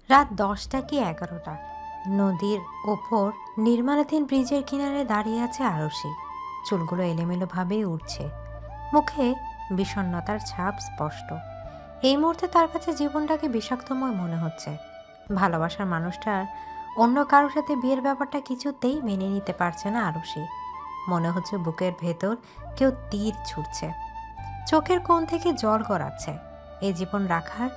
রাত 10টা কি 11টা। নদীর ওপর নির্মাণাধীন ব্রিজের কিনারে দাঁড়িয়ে আছে আরশি। চুলগুলো এলোমেলোভাবেই উঠছে, মুখে বিষণ্ণতার ছাপ স্পষ্ট। এই মুহূর্তে তার কাছে জীবনটাকে বিষাক্তময় মনে হচ্ছে। ভালোবাসার মানুষটার অন্য কারোর সাথে বিয়ের ব্যাপারটা কিছুতেই মেনে নিতে পারছে না আরশি। মনে হচ্ছে বুকের ভেতর কেউ তীর ছুটছে, চোখের কোণ থেকে জল গড়াচ্ছে। এই জীবন রাখার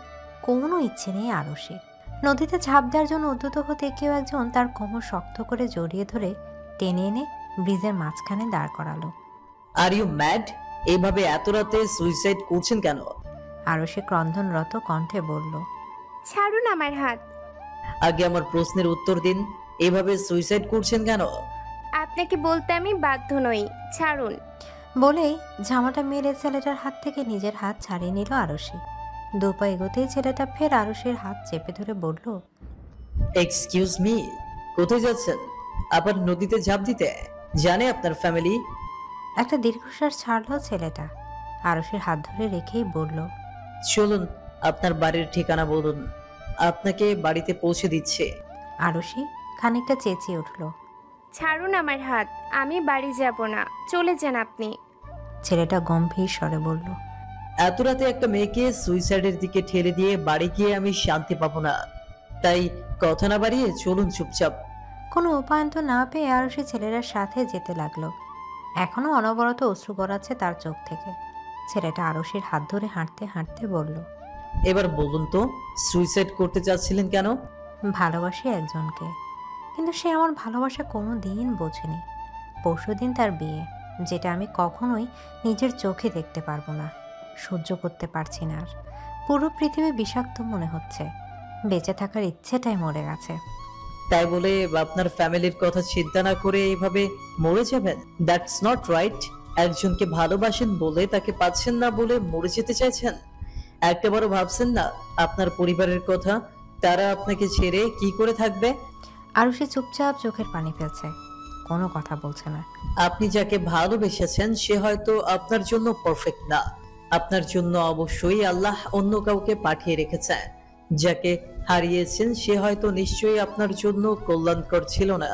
কোনো ইচ্ছে নেই আরশির। নদীতে ঝাঁপ দেওয়ার জন্য উদ্যত হতে কেউ একজন তার কোমর শক্ত করে জড়িয়ে ধরে টেনে এনে ব্রিজের মাঝখানে দাঁড় করালো। Are you mad? এইভাবে এত রাতে সুইসাইড করছেন কেন? আরশি ক্রন্দনরত কণ্ঠে বলল, ছাড়ুন আমার হাত। আগে আমার প্রশ্নের উত্তর দিন। এইভাবে সুইসাইড করছেন কেন? আপনাকে বলতে আমি বাধ্য নই, ছাড়ুন। বলেই জামাটা মেরে ছেলেটার হাত থেকে নিজের হাত ছাড়িয়ে নিল আরশি। দুপা এগোতেই ছেলেটা ফের আরশির হাত চেপে ধরে বলল, এক্সকিউজ মি, কোথায় যাচ্ছেন? আবার নদীতে ঝাঁপ দিতে? জানে আপনার ফ্যামিলি? একটা দীর্ঘশ্বাস ছাড়ল ছেলেটা। আরশির হাত ধরে রেখেই বলল, চলুন, আপনার বাড়ির ঠিকানা বলুন, আপনাকে বাড়িতে পৌঁছে দিচ্ছে। আরশি খানিকটা চেঁচিয়ে উঠল। ছাড়ুন আমার হাত, আমি বাড়ি যাব না, চলে যান আপনি। ছেলেটা গম্ভীর স্বরে বলল, এত রাতে একটা মেয়েকে সুইসাইডের দিকে ঠেলে দিয়ে বাড়ি গিয়ে আমি শান্তি পাবো না। তাই কথা না বাড়িয়ে চলুন চুপচাপ। কোনো উপায়ন্ত না পেয়ে আরশি ছেলেটার সাথে যেতে লাগলো। এখনো অনবরত অশ্রু গড়াচ্ছে তার চোখ থেকে। ছেলেটা আরশির হাত ধরে হাঁটতে হাঁটতে বলল, এবার বলুন তো, সুইসাইড করতে চাচ্ছিলেন কেন? ভালোবাসি একজনকে, কিন্তু সে আমার ভালোবাসা কোনো দিন বোঝেনি। পরশুদিন তার বিয়ে, যেটা আমি কখনোই নিজের চোখে দেখতে পারবো না। সহ্য করতে পারছি না আর। পুরো পৃথিবী বিষাক্ত মনে হচ্ছে। বেঁচে থাকার ইচ্ছেটাই মরে গেছে। তাই বলে আপনার ফ্যামিলির কথা চিন্তা না করে এইভাবে মরে যাবেন? That's not right. একজনকে ভালোবাসেন বলে তাকে পাচ্ছেন না বলে মরে যেতে চাইছেন? একটাবারও ভাবছেন না আপনার পরিবারের কথা? তারা আপনাকে ছেড়ে কি করে থাকবে? আরুষি চুপচাপ চোখের পানি ফেলছে, কোনো কথা বলছে না। আপনি যাকে ভালোবেসেছেন সে হয়তো আপনার জন্য পারফেক্ট না। আপনার জন্য অবশ্যই আল্লাহ অন্য কাউকে পাঠিয়ে রেখেছেন। যাকে হারিয়েছেন সে হয়তো নিশ্চয়ই আপনার জন্য কল্যাণকর ছিল না।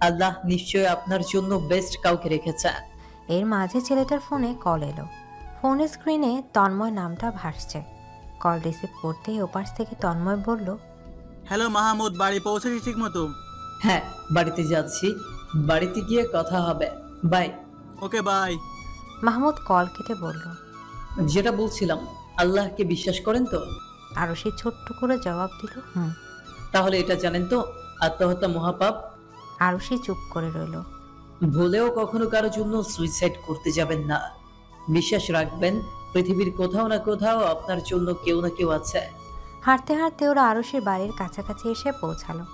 আল্লাহ নিশ্চয়ই আপনার জন্য বেস্ট কাউকে রেখেছেন। এর মাঝে ছেলেটার ফোনে কল এলো। ফোনের স্ক্রিনে তন্ময় নামটা ভাসছে। কল রিসিভ করতেই ওপাশ থেকে তন্ময় বলল, হ্যালো মাহমুদ, বাড়ি পৌঁছেছি ঠিক মতো? হ্যাঁ, বাড়িতে যাচ্ছি, বাড়িতে গিয়ে কথা হবে, bye. Okay bye. Mahmud call কেটে বলল, যেটা বলছিলাম, আল্লাহকে বিশ্বাস করেন তো? আরুষি ছোট্ট করে জবাব দিল, হুম। তাহলে এটা জানেন তো আত্মহত্যা মহাপাপ? আরুষি চুপ করে রইল। ভুলেও কখনো কারোর জন্য সুইসাইড করতে যাবেন না। বিশ্বাস রাখবেন পৃথিবীর কোথাও না কোথাও আপনার জন্য কেউ না কেউ আছে। হাঁটতে হাঁটতে ওরা আরুষির বাড়ির কাছাকাছি এসে পৌঁছালো।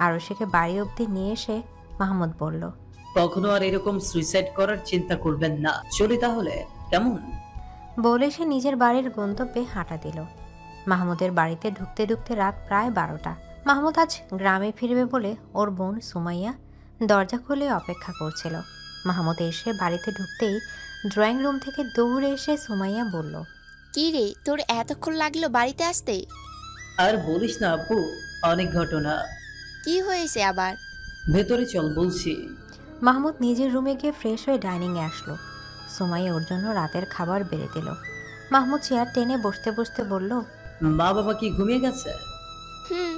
আরুষিকে বাড়ি অবধি নিয়ে এসে মাহমুদ বলল, কখনো আর এরকম সুইসাইড করার চিন্তা করবেন না। চলি তাহলে, কেমন? বলে সে নিজের বাড়ির গন্তব্যে হাঁটা দিল। মাহমুদের বাড়িতে ঢুকতে ঢুকতে রাত প্রায় 12টা। মাহমুদ আজ গ্রামে ফিরবে বলে ওর বোন সুমাইয়া দরজা খুলে অপেক্ষা করছিল। মাহমুদ এসে বাড়িতে ঢুকতেই ড্রয়িং রুম থেকে দৌড়ে এসে সুমাইয়া বলল, কি রে, তোর এতক্ষণ লাগলো বাড়িতে আসতে? আর বলিস না আপু, অনেক ঘটনা। কি হয়েছে আবার? ভেতরে চল বলছি। মাহমুদ নিজের রুমে গিয়ে ফ্রেশ হয়ে ডাইনিংয়ে আসলো। সুমাইয়া ওর জন্য রাতের খাবার বেড়ে দিল। মাহমুদ চেয়ার টেনে বসতে বসতে বলল, মা বাবা কি ঘুমিয়ে গেছে? হুম।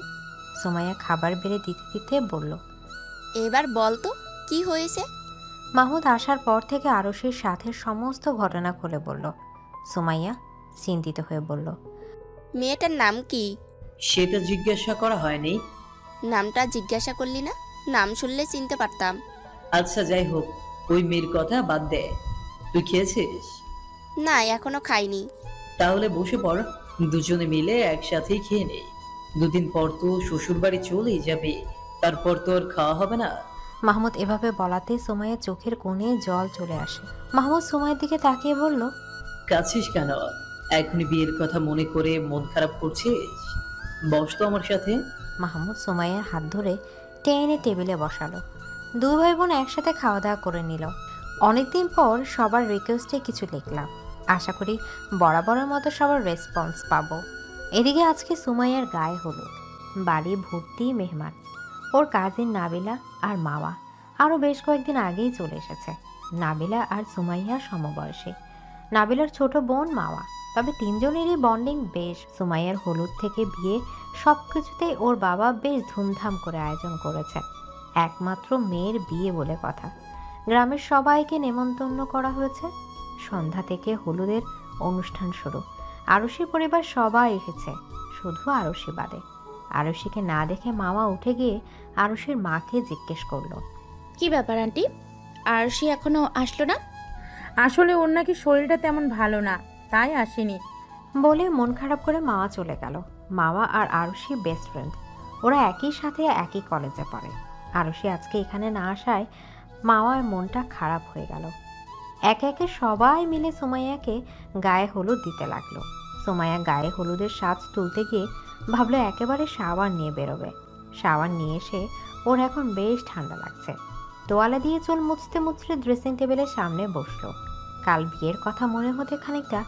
সুমাইয়া খাবার বেড়ে দিতে দিতে বলল, এবার বল তো কি হয়েছে? মাহমুদ আসার পর থেকে আরশির সাথে সমস্ত ঘটনা খুলে বলল। সুমাইয়া চিন্তিত হয়ে বলল, মেয়েটার নাম কি? সেটা জিজ্ঞাসা করা হয়নি। নামটা জিজ্ঞাসা করলি না? নাম শুনলে চিনতে পারতাম। আচ্ছা যাই হোক, ওই মেয়ের কথা বাদ দে। তুই খেয়েছিস? না, এখনো খাইনি। তাহলে বসে পড়, দুজনে মিলে একসাথেই খেয়ে নেই। দুদিন পর তো শ্বশুর বাড়ি চলেই যাবে, তারপর তো আর খাওয়া হবে না। মাহমুদ এভাবে বলাতে সুমাইয়া চোখের কোণে জল চলে আসে। মাহমুদ সুমাইয়ের দিকে তাকিয়ে বলল, কাছিস কেন? এখনই বিয়ের কথা মনে করে মন খারাপ করছিস? বস তো আমার সাথে। মাহমুদ সুমাইয়ার হাত ধরে টেনে টেবিলে বসালো। দুই ভাই বোন একসাথে খাওয়া দাওয়া করে নিল। অনেকদিন পর সবার রিকোয়েস্টে কিছু লিখলাম। আশা করি বরাবরের মতো সবার রেসপন্স পাবো। এদিকে আজকে সুমাইয়ার গায়ে হলুদ। বাড়ি ভর্তি মেহমান। ওর কাজিন নাবিলা আর মামা আরও বেশ কয়েকদিন আগেই চলে এসেছে। নাবিলা আর সুমাইয়া সমবয়সী। নাবিলার ছোট বোন মাওয়া। তবে তিনজনেরই বন্ডিং বেশ। সুমাইয়ার হলুদ থেকে বিয়ে সব কিছুতেই ওর বাবা বেশ ধুমধাম করে আয়োজন করেছে। একমাত্র মেয়ের বিয়ে বলে কথা। গ্রামের সবাইকে নেমন্তন্ন করা হয়েছে। সন্ধ্যা থেকে হলুদের অনুষ্ঠান শুরু। আরশি পরিবার সবাই এসেছে, শুধু আরশি বাদে। আরশিকে না দেখে মামা উঠে গিয়ে আরশির মাকে জিজ্ঞেস করলো, কি ব্যাপার আন্টি, আর সে এখনো আসলো না? আসলে ওর নাকি শরীরটা তেমন ভালো না, তাই আসেনি। বলে মন খারাপ করে মামা চলে গেল। মামা আর আরশি বেস্ট ফ্রেন্ড। ওরা একই সাথে একই কলেজে পড়ে। আরশি আজকে এখানে না আসায় মামার মনটা খারাপ হয়ে গেল। একে একে সবাই মিলে সুমাইয়াকে গায়ে হলুদ দিতে লাগলো। সুমাইয়া গায়ে হলুদের সাজ তুলতে গিয়ে ভাবলো একেবারে শাওয়ার নিয়ে বেরোবে। শাওয়ার নিয়ে এসে ওর এখন বেশ ঠান্ডা লাগছে। তোয়ালা দিয়ে চুল মুছতে মুছতে ড্রেসিং টেবিলের সামনে বসলো। কাল বিয়ের কথা মনে হতে খানিকটা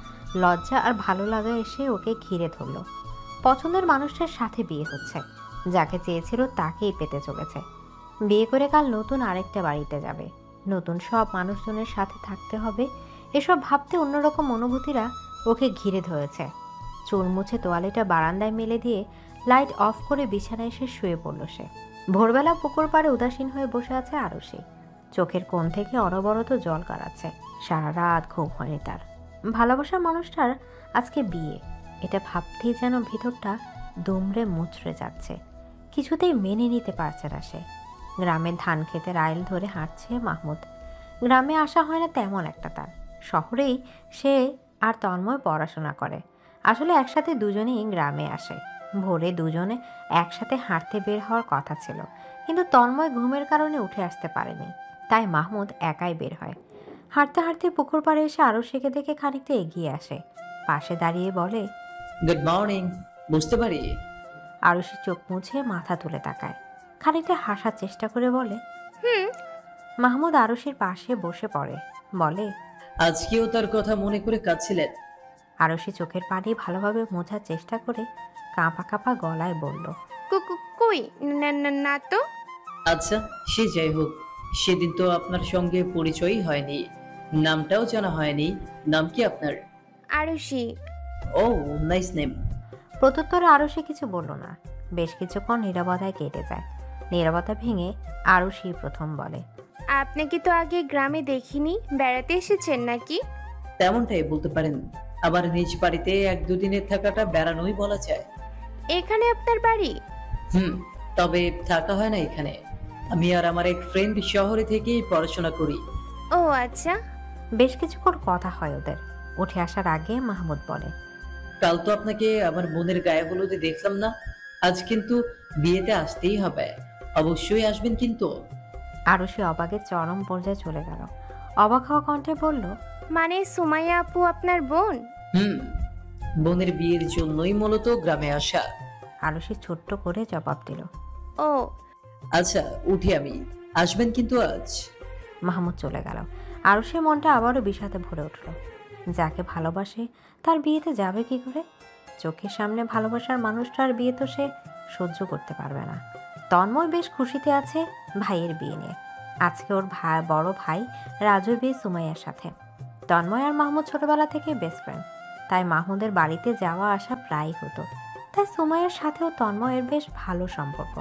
লজ্জা আর ভালো লাগা এসে ওকে ঘিরে ধরলো। পছন্দের মানুষটার সাথে বিয়ে হচ্ছে, যাকে চেয়েছিল তাকেই পেতে চলেছে। বিয়ে করে কাল নতুন আরেকটা বাড়িতে যাবে, নতুন সব মানুষজনের সাথে থাকতে হবে। এসব ভাবতে অন্যরকম অনুভূতিরা ওকে ঘিরে ধরেছে। চুল মুছে তোয়ালিটা বারান্দায় মেলে দিয়ে লাইট অফ করে বিছানায় এসে শুয়ে পড়ল সে। ভোরবেলা পুকুর পাড়ে উদাসীন হয়ে বসে আছে আরশি। চোখের কোণ থেকে অনবরত জল গড়াচ্ছে। সারা রাত ঘুম হয়নি তার। ভালোবাসার মানুষটার আজকে বিয়ে, এটা ভাবতেই যেন ভিতরটা দুমড়ে মুচড়ে যাচ্ছে। কিছুতেই মেনে নিতে পারছে না সে। গ্রামের ধান ক্ষেতের আইল ধরে হাঁটছে মাহমুদ। গ্রামে আসা হয় না তেমন একটা তার। শহরেই সে আর তন্ময় পড়াশোনা করে। আসলে একসাথে দুজনেই গ্রামে আসে। ভোরে দুজনে একসাথে হাঁটতে বের হওয়ার কথা ছিল, কিন্তু তন্ময় ঘুমের কারণে উঠে আসতে পারেনি। তাই মাহমুদ একাই বের হয়। হাঁটতে হাঁটতে পুকুর পাড়ে এসে আরশিকে দেখে খানিকটা এগিয়ে আসে। পাশে দাঁড়িয়ে বলে, গুড মর্নিং। বুঝতে পারি। আরশি চোখ মুছে মাথা তুলে তাকায়। খানিকটা হাসার চেষ্টা করে বলে, হুম। মাহমুদ আরশির পাশে বসে পড়ে, বলে, আজকেও তার কথা মনে করে কাঁদছিলেন? আরশি চোখের পানি ভালোভাবে মোছার চেষ্টা করে কাঁপা কাঁপা গলায় বলল, কই না না না তো। আচ্ছা, সে যাই হোক, সেদিন তো আপনার সঙ্গে পরিচয়ই হয়নি, নামটাও জানা হয়নি। নাম কি আপনার? আরুষি। ও, নাইস নেম। প্রত্যুত্তরে আরশি কিছু বলল না। বেশ কিছুক্ষণ নীরবতায় কেটে যায়। নীরবতা ভেঙে আরশি প্রথম বলে, আপনাকে তো আগে গ্রামে দেখিনি, বেড়াতে এসেছেন নাকি? তেমনটাই বলতে পারেন। আবার নিজ বাড়িতে এক দুদিনের থাকাটা বেড়ানোই বলা যায়। এখানে আপনার বাড়ি? তবে থাকা হয় না এখানে। আমি আর আমার এক ফ্রেন্ড শহরে থেকেই পড়াশোনা করি। ও আচ্ছা। বেশ কিছুক্ষণ কথা হয় ওদের। উঠে আসার আগে মাহমুদ বলে, কাল তো আপনাকে আমার বোনের গায়ে হলুদে দেখলাম না, আজ কিন্তু বিয়েতে আসতেই হবে। অবশ্যই আসবেন কিন্তু। আরশি অবাকের চরম পর্যায়ে চলে গেল। অবাক হওয়া কণ্ঠে বলল, মানে সুমাইয়া আপু আপনার বোন? বোনের বিয়ের জন্যই মূলত গ্রামে আসা। আরশি ছোট্ট করে জবাব দিল, ও আচ্ছা, উঠি আমি। আসবেন কিন্তু আজ। মাহমুদ চলে গেল। আরশির মনটা আবারও বিষাদে ভরে উঠল। যাকে ভালোবাসে তার বিয়েতে যাবে কি করে? চোখের সামনে ভালোবাসার মানুষটার বিয়ে তো সে সহ্য করতে পারবে না। তন্ময় বেশ খুশিতে আছে ভাইয়ের বিয়ে নিয়ে। আজকে ওর বড় ভাই রাজুর বিয়ে সুমাইয়ার সাথে। তন্ময় আর মাহমুদ ছোটবেলা থেকে বেস্ট ফ্রেন্ড, তাই মাহমুদের বাড়িতে যাওয়া আসা প্রায়ই হতো। তাই সুমাইয়ার সাথেও তন্ময়ের বেশ ভালো সম্পর্ক।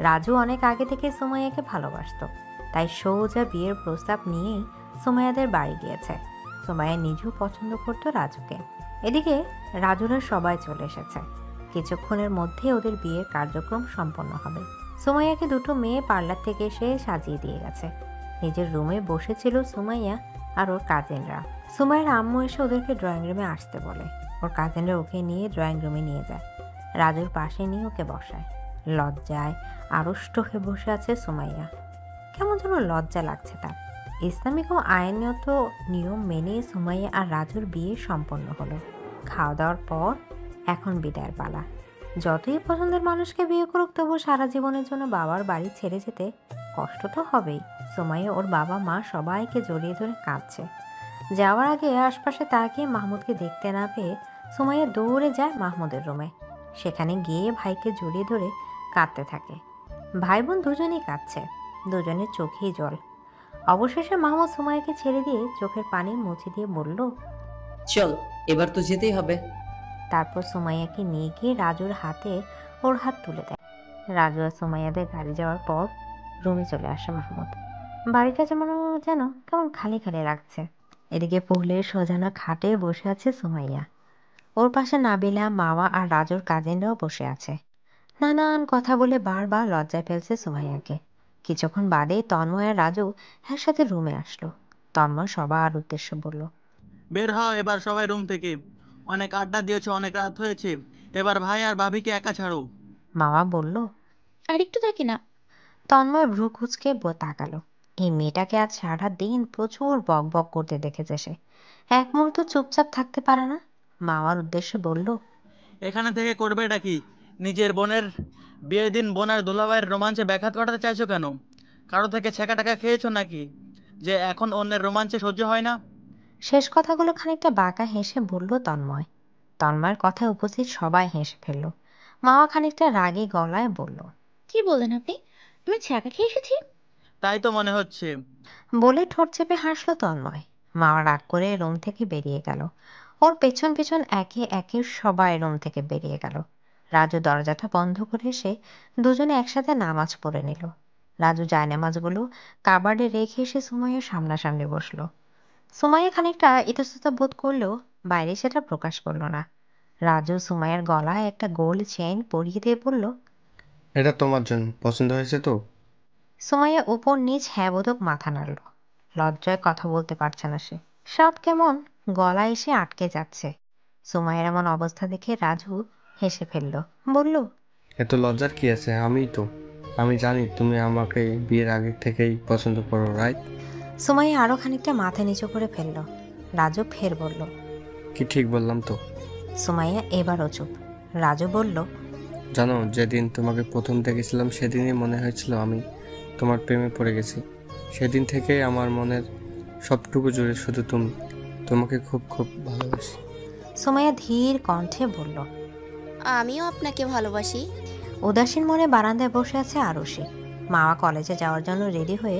রাজু অনেক আগে থেকে সুমাইয়াকে ভালোবাসতো, তাই সোজা বিয়ের প্রস্তাব নিয়েই সুমাইয়াদের বাড়ি গিয়েছে। সুমাইয়া নিজেও পছন্দ করতো রাজুকে। এদিকে রাজুরা সবাই চলে এসেছে। কিছুক্ষণের মধ্যে ওদের বিয়ের কার্যক্রম সম্পন্ন হবে। সুমাইয়াকে দুটো মেয়ে পার্লার থেকে এসে সাজিয়ে দিয়ে গেছে। নিজের রুমে বসেছিল সুমাইয়া আর ওর কাজিনরা। সুমাইয়ার আম্মু এসে ওদেরকে ড্রয়িং রুমে আসতে বলে। ওর কাজিনরা ওকে নিয়ে ড্রয়িং রুমে নিয়ে যায়। রাজুর পাশে নিয়ে ওকে বসায়। লজ্জায় আড়ষ্ট হয়ে বসে আছে সুমাইয়া। কেমন যেন লজ্জা লাগছে তার। ইসলামিক ও আইনত নিয়ম মেনে সুমাইয়া আর রাজুর বিয়ে সম্পন্ন হলো। খাওয়া দাওয়ার পর এখন বিদায়ের পালা। যতই পছন্দের মানুষকে বিয়ে করুক, তবু সারা জীবনের জন্য বাবার বাড়ি ছেড়ে যেতে কষ্ট তো হবেই। সুমাইয়া ওর বাবা মা সবাইকে জড়িয়ে ধরে কাঁদছে। যাওয়ার আগে আশপাশে তাকিয়ে মাহমুদকে দেখতে না পেয়ে সুমাইয়া দৌড়ে যায় মাহমুদের রুমে। সেখানে গিয়ে ভাইকে জড়িয়ে ধরে কাঁদতে থাকে। ভাই বোন দুজনেই কাঁদছে, দুজনের চোখেই জল। অবশেষে মাহমুদ সুমাইয়াকে ছেড়ে দিয়ে চোখের পানি মুছে দিয়ে বলল, চল, এবার তো যেতেই হবে। তারপর সুমাইয়াকে নিয়ে গিয়ে রাজুর হাতে ওর হাত তুলে দেয়। রাজু আর সুমাইয়াদের গাড়ি যাওয়ার পর রুমে চলে আসে মাহমুদ। বাড়িটা যেন কেমন খালি খালি লাগছে। এদিকে পুলের সোজানো খাটে বসে আছে সুমাইয়া, ওর পাশে নাবিলা, মাওয়া আর রাজুর কাজিনরাও বসে আছে। নানান কথা বলে বারবার লজ্জায় ফেলছে সুমাইয়াকে। কিছুক্ষণ বাদে তন্ময় আর রাজু একসাথে রুমে আসলো। তন্ময় সবার উদ্দেশ্য বলল, বের হও এবার সবাই রুম থেকে। অনেক আড্ডা দিয়েছো, অনেক রাত হয়েছে। এবার ভাই আর ভাবিকে একা ছাড়ো। মাওয়া বলল। আর একটু থাকি না। তন্ময় ভ্রু কুঁচকে তাকালো। এই মেয়েটাকে আজ সারা দিন প্রচুর বক বক করতে দেখেছে সে, এক মুহূর্ত চুপচাপ থাকতে পারে না। মাওয়ার উদ্দেশ্যে বলল, এখানে থেকে করবে এটা কি? নিজের বোনের বিয়ের দিন বোন আর দুলাভাইয়ের রোমাঞ্চে ব্যাঘাত ঘটাতে চাইছো কেন? কারো থেকে ছেঁকা টাকা খেয়েছো নাকি যে এখন অন্যের রোমাঞ্চে সহ্য হয় না? শেষ কথাগুলো খানিকটা বাঁকা হেসে বলল তন্ময়। তন্ময়ের কথায় উপস্থিত সবাই হেসে ফেলল। মাওয়া খানিকটা রাগী গলায় বলল, কি বললেন আপনি? আমি ছ্যাঁকা খেয়ে এসেছি? তাই তো মনে হচ্ছে। বলে ঠোঁট চেপে হাসলো তন্ময়। মাওয়া রাগ করে রুম থেকে বেরিয়ে গেল। ওর পেছন পেছন একে একে সবাই রুম থেকে বেরিয়ে গেল। রাজু দরজাটা বন্ধ করে এসে দুজনে একসাথে নামাজ পড়ে নিল। রাজু জায়নামাজগুলো কাবার্ডে রেখে এসে সুমাইয়ার সামনাসামনি বসলো। সুমাইয়া খানিকটা ইতস্তত বোধ করলেও বাইরে সেটা প্রকাশ করলো না। রাজু সুমাইয়ার গলায় একটা গোল্ড চেইন পরিয়ে দিয়ে বলল, এটা তোমার জন্য পছন্দ হয়েছে তো? সুমাইয়া উপর নিচ হ্যাঁ বোধক মাথা নাড়ল। লজ্জায় কথা বলতে পারছে না সে, সব কেমন গলায় এসে আটকে যাচ্ছে। সুমাইয়ার এমন অবস্থা দেখে রাজু হেসে ফেলল, বলল, এত লজ্জার কি আছে? আমি জানি তুমি আমাকে বিয়ের আগে থেকেই পছন্দ করো, রাইট? সুমাইয়া আরো খানিকটা মাথা নিচু করে ফেলল। রাজু ফের বলল, কি ঠিক বললাম তো? সুমাইয়া এবারও চুপ। রাজু বলল, জানো, যেদিন তোমাকে প্রথম দেখেছিলাম সেদিনই মনে হয়েছিল আমি তোমার প্রেমে পড়ে গেছি। সেদিন থেকেই আমার মনের সবটুকু জুড়ে শুধু তুমি। তোমাকে খুব খুব ভালোবাসি। সুমাইয়া ধীর কণ্ঠে বলল। আমিও আপনাকে ভালোবাসি। উদাসীন মনে বারান্দায় বসে আছে আরুষি। মাওয়া কলেজে যাওয়ার জন্য রেডি হয়ে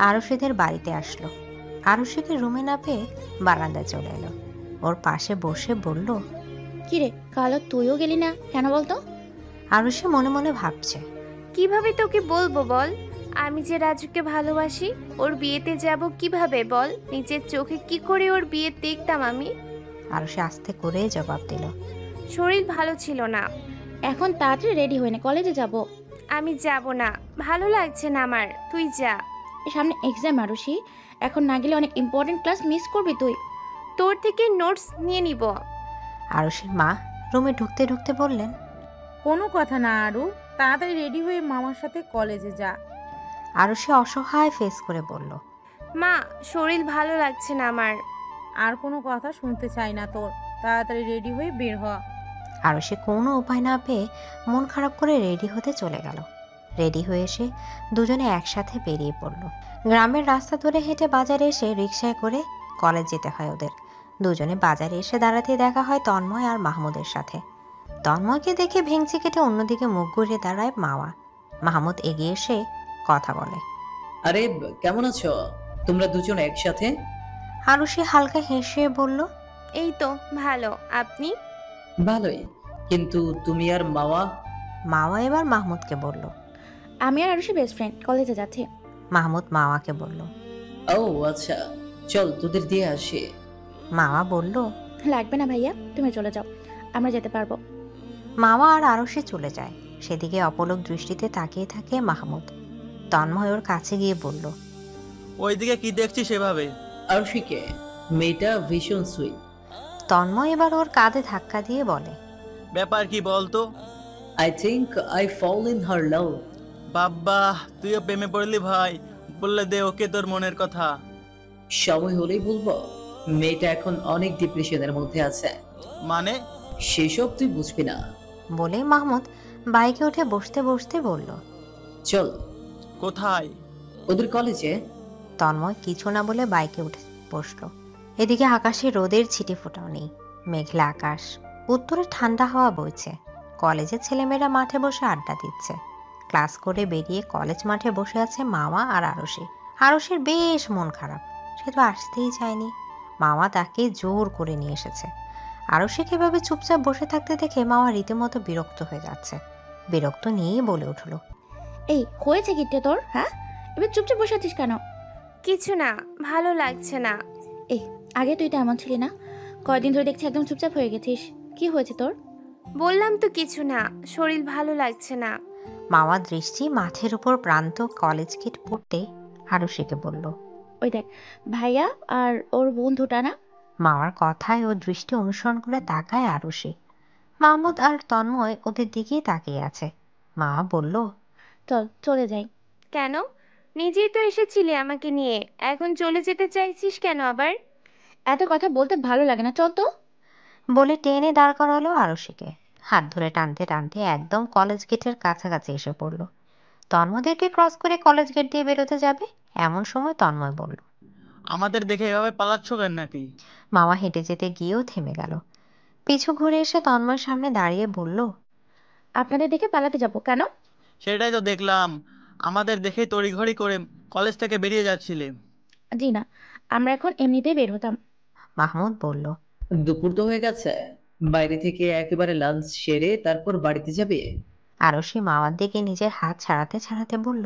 আরুষিদের বাড়িতে আসলো। আরুষিকে রুমে না পেয়ে বারান্দায় চলে এলো। ওর পাশে বসে বলল, কিরে কালো, তুইও গেলি না কেন বলতো? আরুষি মনে মনে ভাবছে, কিভাবে তোকে বলবো বল? আমি যে রাজুকে ভালোবাসি, ওর বিয়েতে যাব কিভাবে বল? নিজের চোখে কি করে ওর বিয়ে দেখতাম আমি? আরুষি আস্তে করে জবাব দিল, শরীর ভালো ছিল না। এখন তাড়াতাড়ি রেডি হয়ে না, কলেজে যাব। আমি যাব না, ভালো লাগছে না আমার, তুই যা। সামনে এক্সাম আরুষি, এখন না গেলে অনেক ইম্পর্টেন্ট ক্লাস মিস করবি তুই। তোর থেকে নোটস নিয়ে নিব। আরুষির মা রুমে ঢুকতে ঢুকতে বললেন, কোনো কথা না আরু, তাড়াতাড়ি রেডি হয়ে মামার সাথে কলেজে যা। আরুষি অসহায় ফেস করে বলল, মা, শরীর ভালো লাগছে না আমার। আর কোনো কথা শুনতে চাই না তোর, তাড়াতাড়ি রেডি হয়ে বের হ। আরুষি কোনো উপায় না পেয়ে মন খারাপ করে রেডি হতে চলে গেল। রেডি হয়ে এসে দুজনে একসাথে বেরিয়ে পড়ল। গ্রামের রাস্তা ধরে হেঁটে বাজারে এসে রিকশায় করে কলেজ যেতে হয় ওদের। দুজনে বাজারে এসে দাঁড়াতে দেখা হয় তন্ময় আর মাহমুদের সাথে। তন্ময়কে দেখে ভেঙচি কেটে অন্যদিকে মুখ ঘুরিয়ে দাঁড়ায় মাওয়া। মাহমুদ এগিয়ে এসে কথা বলে, আরে কেমন আছো তোমরা দুজন একসাথে? আরুষি হালকা হেসে বলল, এই তো ভালো, আপনি? ভালোই, কিন্তু তুমি আর মাওয়া? মাওয়া এবার মাহমুদকে বলল। আমি আর আরুষি বেস্ট ফ্রেন্ড, কলেজে যাচ্ছি। মাহমুদ মাওয়াকে বলল। ও আচ্ছা, চল তোদের দিয়ে আসি। মাওয়া বলল, লাগবে না ভাইয়া, তুমি চলে যাও, আমরা যেতে পারবো। মাওয়া আর আরুষি চলে যায়। সেদিকে অপলক দৃষ্টিতে তাকিয়ে থাকে মাহমুদ। তন্ময় ওর কাছে গিয়ে বলল, ওইদিকে কি দেখছি সেভাবে? আরশিকে, মেয়েটা ভীষণ সুইট। তন্ময় এবার ওর কাঁধে ধাক্কা দিয়ে বলে, ব্যাপার কি বলতো? I think I fall in her love. বাব্বা, তুইও প্রেমে পড়লি ভাই। বললে দে ওকে তোর মনের কথা। সময় হলেই বলবো। মেয়েটা এখন অনেক ডিপ্রেশনের মধ্যে আছে। মানে? সেসব তুই বুঝবি না। বলে মাহমুদ বাইকে উঠে বসতে বসতে বলল, চল। কোথায়? ওদের কলেজে। তন্ময় কিছু না বলে বাইকে উঠে বসলো। এদিকে আকাশে রোদের ছিটে ফোটাও নেই, মেঘলা আকাশ, উত্তরে ঠান্ডা হাওয়া বইছে। কলেজের ছেলেমেয়েরা মাঠে বসে আড্ডা দিচ্ছে। ক্লাস করে বেরিয়ে কলেজ মাঠে বসে আছে মামা আর আরশি। আরশির বেশ মন খারাপ, সে তো আসতেই চায়নি। মামা তাকে জোর করে নিয়ে এসেছে। আরশিকে এভাবে চুপচাপ বসে থাকতে দেখে মামা রীতিমতো বিরক্ত হয়ে যাচ্ছে। বিরক্ত নিয়েই বলে উঠল, এই হয়েছে কিটে তোর? হ্যাঁ, এবার চুপচাপ বসে আছিস কেন? কিছু না, ভালো লাগছে না। এই আগে তুই তো এমন ছিলি না, কয়দিন ধরে দেখছি একদম চুপচাপ হয়ে গেছিস। কি হয়েছে তোর? বললাম তো কিছু না, শরীর ভালো লাগছে না। মামার দৃষ্টি মাথের উপর প্রান্ত কলেজ গেট পড়তে আরশিকে বলল, ওই দেখ, ভাইয়া আর ওর বন্ধুটা না। মামার কথায় ও দৃষ্টি অনুসরণ করে তাকায় আরশি। মাহমুদ আর তন্ময় ওদের দিকেই তাকিয়ে আছে। মামা বলল, চল চলে যাই। কেন? নিজেই তো এসেছিলি আমাকে নিয়ে, এখন চলে যেতে চাইছিস কেন আবার? এত কথা বলতে ভালো লাগে না, চল তো। বলে টেনে দাঁড় করালো আরশিকে। হাত ধরে টানতে টানতে একদম কলেজ গেটের কাছাকাছি এসে পড়ল। তন্ময়দেরকে ক্রস করে কলেজ গেট দিয়ে বেরোতে যাবে এমন সময় তন্ময় বলল, আমাদের দেখে এভাবে পালাচ্ছ কেন নাকি? মামা হেঁটে যেতে গিয়েও থেমে গেল। পিছু ঘুরে এসে তন্ময়ের সামনে দাঁড়িয়ে বলল, আপনাদের দেখে পালাতে যাব কেন? সেটাই তো দেখলাম, আমাদের দেখেই তড়িঘড়ি করে কলেজ থেকে বেরিয়ে যাচ্ছিলে। জি না, আমরা এখন এমনিতেই বের হতাম। মাহমুদ বলল, দুপুর তো হয়ে গেছে, বাইরে থেকে একেবারে লাঞ্চ সেরে তারপর বাড়িতে যাবে? আরশি মামার দিকে নিজের হাত ছাড়াতে ছাড়াতে বলল,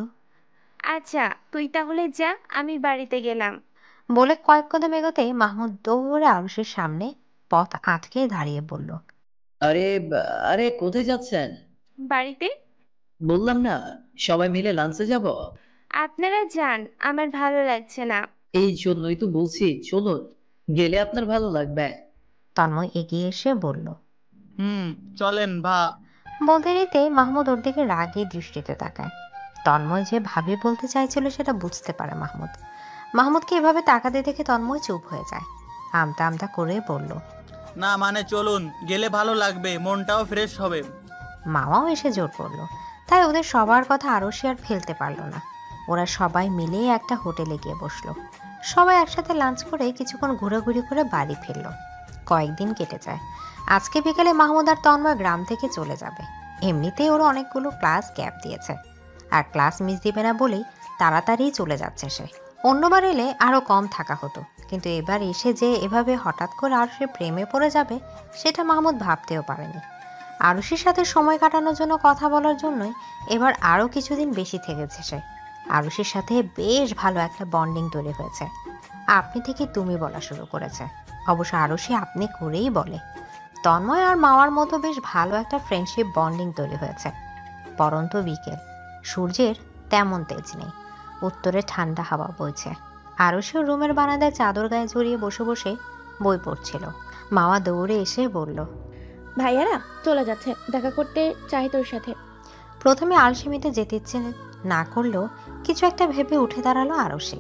আচ্ছা তুই তাহলে যা, আমি বাড়িতে গেলাম। বলে কয়েক কদম এগোতে মাহমুদ দৌড়ে আরশির সামনে পথ আটকে দাঁড়িয়ে বলল, আরে আরে কোথায় যাচ্ছেন? বাড়িতে। বললাম না সবাই মিলে লাঞ্চে যাব। আপনারা যান, আমার ভালো লাগছে না। এই জন্যই তো বলছি চলুন, গেলে আপনার ভালো লাগবে। তন্ময় এগিয়ে এসে বলল। চলেন ভা। বলতে নিতে মাহমুদ ওর দিকে রাগী দৃষ্টিতে তাকায়। তন্ময় যে ভাবি বলতে চাইছিল সেটা বুঝতে পারে মাহমুদ। মাহমুদকে এভাবে তাকাতে দেখে তন্ময় চুপ হয়ে যায়। আমতা আমতা করে বলল, না মানে চলুন, গেলে ভালো লাগবে, মনটাও ফ্রেশ হবে। মামাও এসে জোর করলো। তাই ওদের সবার কথা আরশি আর ফেলতে পারলো না। ওরা সবাই মিলে একটা হোটেলে গিয়ে বসলো। সবাই একসাথে লাঞ্চ করে কিছুক্ষণ ঘোরাঘুরি করে বাড়ি ফিরল। কয়েকদিন কেটে যায়। আজকে বিকেলে মাহমুদ আর তন্ময় গ্রাম থেকে চলে যাবে। এমনিতেই ওরা অনেকগুলো ক্লাস গ্যাপ দিয়েছে, আর ক্লাস মিস দিবে না বলেই তাড়াতাড়ি চলে যাচ্ছে সে। অন্যবার এলে আরও কম থাকা হতো, কিন্তু এবার এসে যে এভাবে হঠাৎ করে আর সে প্রেমে পড়ে যাবে সেটা মাহমুদ ভাবতেও পারেনি। আরুষির সাথে সময় কাটানোর জন্য কথা বলার জন্যই এবার আরও কিছুদিন বেশি থেকেছে সে। আরুষির সাথে বেশ ভালো একটা বন্ডিং তৈরি হয়েছে। আপনি থেকে তুমি বলা শুরু করেছে। অবশ্য আরুষি আপনি করেই বলে। তন্ময় আর মাওয়ার মতো বেশ ভালো একটা ফ্রেন্ডশিপ বন্ডিং তৈরি হয়েছে। পরন্ত বিকেল, সূর্যের তেমন তেজ নেই, উত্তরে ঠান্ডা হাওয়া বইছে। আরুষিও রুমের বারান্দায় চাদর গায়ে জড়িয়ে বসে বসে বই পড়ছিল। মাওয়া দৌড়ে এসে বলল, ভাইয়ারা চলে যাচ্ছে, দেখা করতে চাই তোর সাথে। প্রথমে আলসেমিতে যেতে ইচ্ছে না করলেও কিছু একটা ভেবে উঠে দাঁড়ালো আরশি।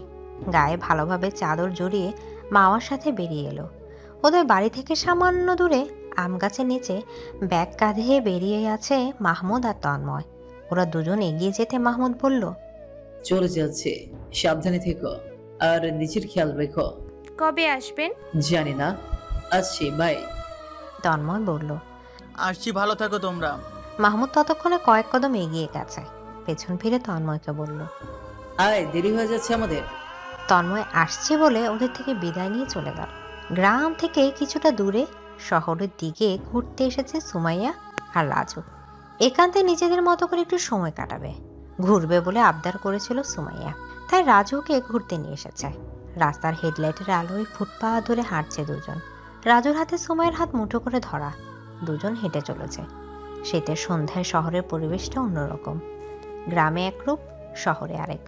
গায়ে ভালোভাবে চাদর জড়িয়ে মাওয়ার সাথে বেরিয়ে এলো। ওদের বাড়ি থেকে সামান্য দূরে আম গাছের নিচে ব্যাগ কাঁধে বেরিয়ে আছে মাহমুদ আর তন্ময়। ওরা দুজন এগিয়ে যেতে মাহমুদ বলল, চলে যাচ্ছে, সাবধানে থেকো আর নিজের খেয়াল রেখো। কবে আসবেন? জানি না, আসছি, বাই। তন্ময় বলল। আসছি, ভালো থাকো তোমরা। মাহমুদ ততক্ষণে কয়েক কদম এগিয়ে গেছে। পেছন ফিরে তন্ময়কে বলল, আয়, দেরি হয়ে যাচ্ছে আমাদের। তন্ময় আসছে বলে ওদের থেকে বিদায় নিয়ে চলে গেল। গ্রাম থেকে কিছুটা দূরে শহরের দিকে ঘুরতে এসেছে সুমাইয়া আর রাজু। একান্তে নিজেদের মতো করে একটু সময় কাটাবে, ঘুরবে বলে আবদার করেছিল সুমাইয়া। তাই রাজুকে ঘুরতে নিয়ে এসেছে। রাস্তার হেডলাইটের আলোয় ফুটপাথ ধরে হাঁটছে দুজন। রাজুর হাতে সুমাইয়ের হাত মুঠো করে ধরা। দুজন হেঁটে চলেছে। শীতের সন্ধ্যায় শহরের পরিবেশটা অন্যরকম। গ্রামে একরূপ, শহরে আরেক।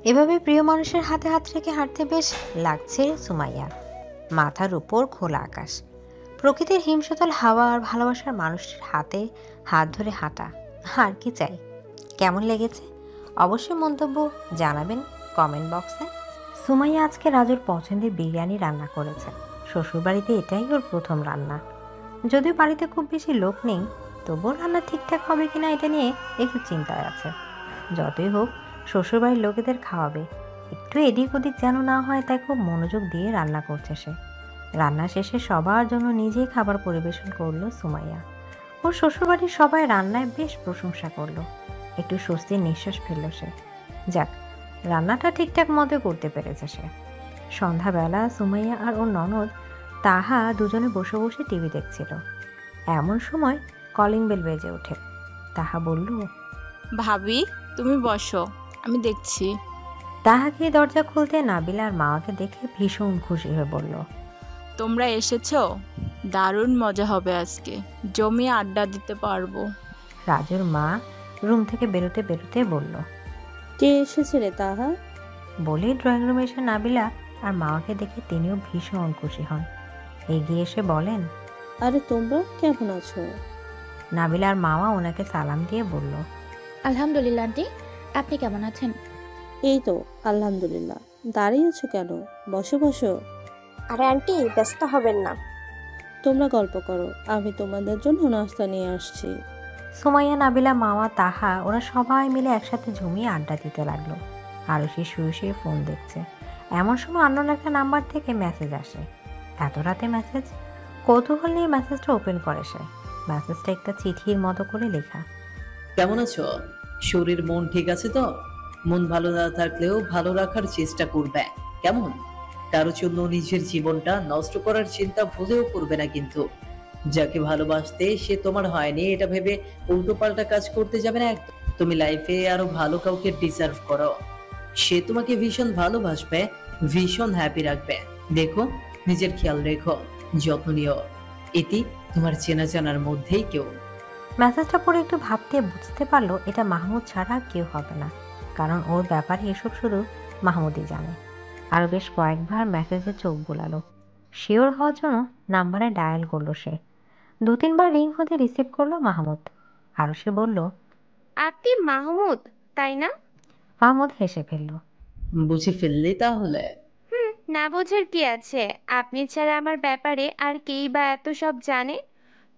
এভাবে প্রিয় মানুষের হাতে হাত রেখে হাঁটতে বেশ লাগছে সুমাইয়ার। মাথার উপর খোলা আকাশ, প্রকৃতির হিমশীতল হাওয়া আর ভালোবাসার মানুষের হাতে হাত ধরে হাঁটা, আর কি চাই। কেমন লেগেছে অবশ্যই মন্তব্য জানাবেন কমেন্ট বক্সে। সুমাইয়া আজকে রাজুর পছন্দের বিরিয়ানি রান্না করেছে। শ্বশুরবাড়িতে এটাই ওর প্রথম রান্না। যদিও বাড়িতে খুব বেশি লোক নেই, তবুও রান্না ঠিকঠাক হবে কিনা এটা নিয়ে একটু চিন্তায় আছে। যতই হোক শ্বশুরবাড়ির লোকেদের খাওয়াবে, একটু এদিক ওদিক যেন না হয়, তাই খুব মনোযোগ দিয়ে রান্না করছে সে। রান্না শেষে সবার জন্য নিজেই খাবার পরিবেশন করলো সুমাইয়া। ওর শ্বশুরবাড়ির সবাই রান্নায় বেশ প্রশংসা করলো। একটু স্বস্তির নিঃশ্বাস ফেলল সে। যাক, রান্নাটা ঠিকঠাক মতো করতে পেরেছে সে। সন্ধ্যাবেলা সুমাইয়া আর ওর ননদ তাহা দুজনে বসে বসে টিভি দেখছিল। এমন সময় কলিং বেল বেজে ওঠে। তাহা বলল, ভাবি তুমি বসো, আমি দেখছি। তাহাকে দরজা খুলতে নাবিলা আর মামাকে দেখে ভীষণ খুশি হয়ে বলল, তোমরা এসেছো, দারুণ মজা হবে আজকে, জমিয়ে আড্ডা দিতে পারবো। রাজুর মা রুম থেকে বেরোতে বেরোতে বলল। কে এসেছে রে তাহা? বলেই ড্রয়িং রুমে এসে নাবিলা আর মামাকে দেখে তিনিও ভীষণ খুশি হন। এগিয়ে এসে বলেন, আরে তোমরা কেমন আছো? নাবিলা আর মামা ওনাকে সালাম দিয়ে বলল, আলহামদুলিল্লাহ আন্টি, আপনি কেমন আছেন? এই তো আলহামদুলিল্লাহ। দাঁড়িয়ে আছো কেন? বসো বসো। আরে আন্টি, ব্যস্ত হবেন না। তোমরা গল্প করো, আমি তোমাদের জন্য নাস্তা নিয়ে আসছি। সুমাইয়া, নাবিলা, মামা, তাহা ওরা সবাই মিলে একসাথে ঝুমিয়ে আড্ডা দিতে লাগলো। আরও সে শুয়ে শুয়ে ফোন দেখছে। এমন সময় অন্য একটা নাম্বার থেকে মেসেজ আসে। এত রাতে মেসেজ? কৌতূহল নিয়ে মেসেজটা ওপেন করে সে। মেসেজটা একটা চিঠির মতো করে লেখা। কেমন আছো? শরীর মন ঠিক আছে তো? মন ভালো না থাকলেও ভালো রাখার চেষ্টা করবে, কেমন? কারোর জন্য নিজের জীবনটা নষ্ট করার চিন্তা ভুলেও করবে না কিন্তু। যাকে ভালোবাসতে সে তোমার হয়নি এটা ভেবে উল্টো পাল্টা কাজ করতে যাবে না একদম। তুমি লাইফে আরো ভালো কাউকে ডিজার্ভ করো। সে তোমাকে ভীষণ ভালোবাসবে, ভীষণ হ্যাপি রাখবে। দেখো, নিজের খেয়াল রেখো, যত্ন নিও। এটি তোমার চেনা জানার মধ্যেই কেউ। মেসেজটা পড়ে একটু ভাবতে বুঝতে পারলো এটা মাহমুদ ছাড়া কেউ হবে না, কারণ ওর ব্যাপারে এসব শুধু মাহমুদই জানে। আরও বেশ কয়েকবার মেসেজে চোখ বোলালো। শিওর হওয়ার জন্য নাম্বারে ডায়াল করলো সে। 2-3 বার রিং হতে রিসিভ করলো মাহমুদ। আরও সে বলল, আপনি মাহমুদ, তাই না? মাহমুদ হেসে ফেলল। বুঝে ফেললি তাহলে? না বোঝার কি আছে, আপনি ছাড়া আমার ব্যাপারে আর কেই বা এত সব জানে?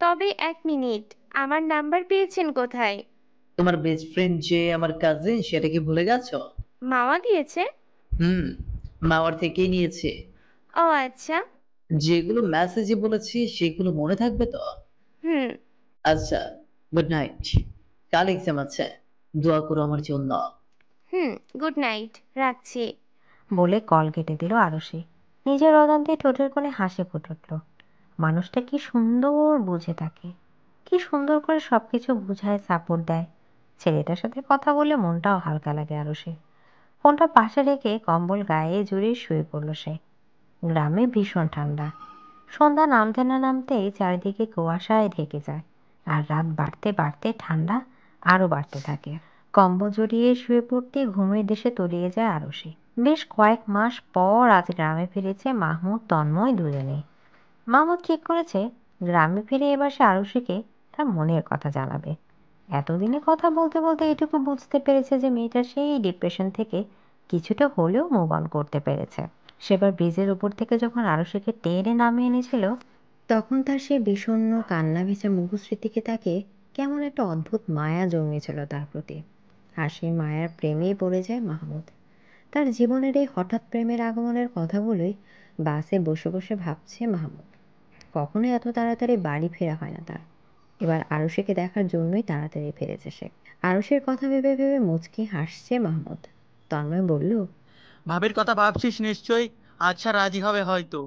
তবে 1 মিনিট, আমার নাম্বার পেয়েছেন কোথায়? তোমার বেস্ট ফ্রেন্ড যে আমার কাজিন, সেটা কি ভুলে গেছো? মামা দিয়েছে? হুম, মাওয়ার থেকেই নিয়েছে। ও আচ্ছা। যেগুলো মেসেজে বলেছি সেগুলো মনে থাকবে তো? হুম। আচ্ছা, গুড নাইট। কাল এক্সাম আছে, দোয়া করো আমার জন্য। গুড নাইট, রাখছি। বলে কল কেটে দিল আরুষি। নিজের অজান্তে ঠোঁটের কোণে হাসি ফুটে উঠল। মানুষটা কি সুন্দর বুঝে থাকে, কি সুন্দর করে সব কিছু বুঝায়, সাপোর্ট দেয়। ছেলেটার সাথে কথা বলে মনটাও হালকা লাগে আরুষির। ফোনটা পাশে রেখে কম্বল গায়ে জড়িয়ে শুয়ে পড়ল সে। গ্রামে ভীষণ ঠান্ডা। সন্ধ্যা নামতে না নামতেই চারিদিকে কুয়াশায় ঢেকে যায়, আর রাত বাড়তে বাড়তে ঠান্ডা আরও বাড়তে থাকে। কম্বল জড়িয়ে শুয়ে পড়তে ঘুমের দেশে তলিয়ে যায় আরুষি। বেশ কয়েক মাস পর আজ গ্রামে ফিরেছে মাহমুদ, তন্ময় দুজনেই। মাহমুদ ঠিক করেছে গ্রামে ফিরে এবার সে আরুষিকে তার মনের কথা জানাবে। এতদিনে কথা বলতে বলতে এটুকু বুঝতে পেরেছে যে মেয়েটা সেই ডিপ্রেশন থেকে কিছুটা হলেও মুভ অন করতে পেরেছে। সেবার ব্রিজের উপর থেকে যখন আরুষিকে টেনে নামিয়ে এনেছিল, তখন তার সেই বিষণ্ণ কান্না ভেজা মুখশ্রীতিকে তাকে কেমন একটা অদ্ভুত মায়া জন্মেছিল তার প্রতি। আর সেই মায়ার প্রেমেই পড়ে যায় মাহমুদ। তার জীবনের এই হঠাৎ প্রেমের আগমনের কথাগুলোই বাসে বসে বসে ভাবছে মাহমুদ। কখনো এত তাড়াতাড়ি বাড়ি ফেরা হয় না তার। এবার আরুষিকে দেখার জন্যই তাড়াতাড়ি ফিরেছে সে। আরুষির কথা ভেবে ভেবে মুচকি হাসছে মাহমুদ। তন্ময় বলল, ভাবির কথা ভাবছিস নিশ্চয়ই? আচ্ছা, রাজি হবে হয়তো।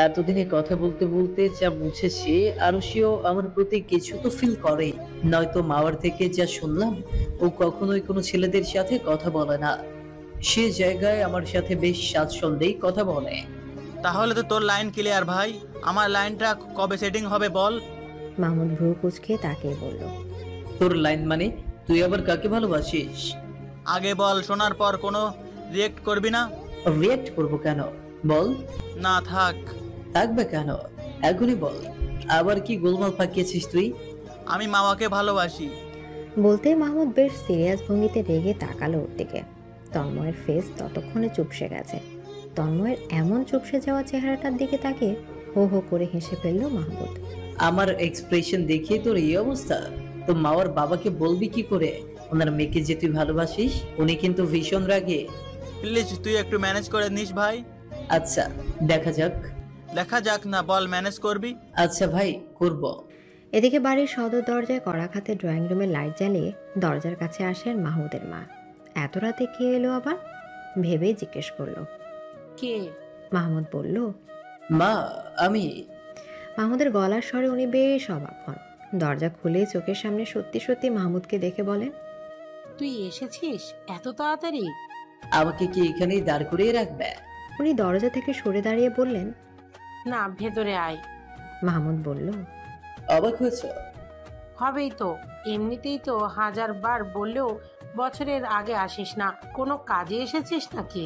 এতদিনে কথা বলতে বলতে যা বুঝেছি, আরো সেও আমার প্রতি কিছু তো ফিল করে। নয়তো মাওয়ার থেকে যা শুনলাম, ও কখনোই কোনো ছেলেদের সাথে কথা বলে না। সে জায়গায় আমার সাথে বেশ স্বাচ্ছন্দ্যেই কথা বলে। তাহলে তো তোর লাইন ক্লিয়ার ভাই। আমার লাইনটা কবে সেটিং হবে বল? মাহমুদ ভ্রু কুচকে তাকে বলল, তোর লাইন মানে? তুই আবার কাকে ভালোবাসিস? আগে বল, শোনার পর কোনো রিয়েক্ট করবি না। রিয়েক্ট করবো কেন? বল। না থাক। থাকবে কেন? এখনই বল। আবার কি গোলমাল পাকিয়েছিস তুই? আমি মামাকে ভালোবাসি। বলতে মাহমুদ বেশ সিরিয়াস ভঙ্গিতে রেগে তাকালো ওর দিকে। তন্ময়ের ফেস ততক্ষণে চুপসে গেছে। তন্ময়ের এমন চুপসে যাওয়া চেহারাটার দিকে তাকে হো হো করে হেসে ফেলল মাহমুদ। আমার এক্সপ্রেশন দেখে তোর এই অবস্থা? তো মাওয়ার বাবাকে বলবি কি করে ওনার মেয়েকে যে তুই ভালোবাসিস? উনি কিন্তু ভীষণ রাগে। প্লিজ তুই একটু ম্যানেজ করে নিস ভাই। আচ্ছা, দেখা যাক। দেখা যাক না, বল ম্যানেজ করবি? আচ্ছা ভাই, করব। এদিকে বাড়ির সদর দরজায় কড়াঘাতে ড্রয়িং রুমে লাইট জ্বালিয়ে দরজার কাছে আসেন মাহমুদের মা। এত রাতে কে এলো আবার ভেবেই জিজ্ঞেস করলো। কে? মাহমুদ বলল, মা আমি। মাহমুদের গলার স্বরে উনি বেশ অবাক হন। দরজা খুলে চোখের সামনে সত্যি সত্যি মাহমুদকে দেখে বলেন, তুই এসেছিস এত তাড়াতাড়ি? আমাকে কি এখানেই দাঁড় করিয়ে রাখবে? উনি দরজা থেকে সরে দাঁড়িয়ে বললেন, না, ভেতরে আয়। মাহমুদ বলল, অবাক হয়েছ? হবেই তো, এমনিতেই তো 1000 বার বললেও বছরের আগে আসিস না। কোনো কাজে এসেছিস নাকি?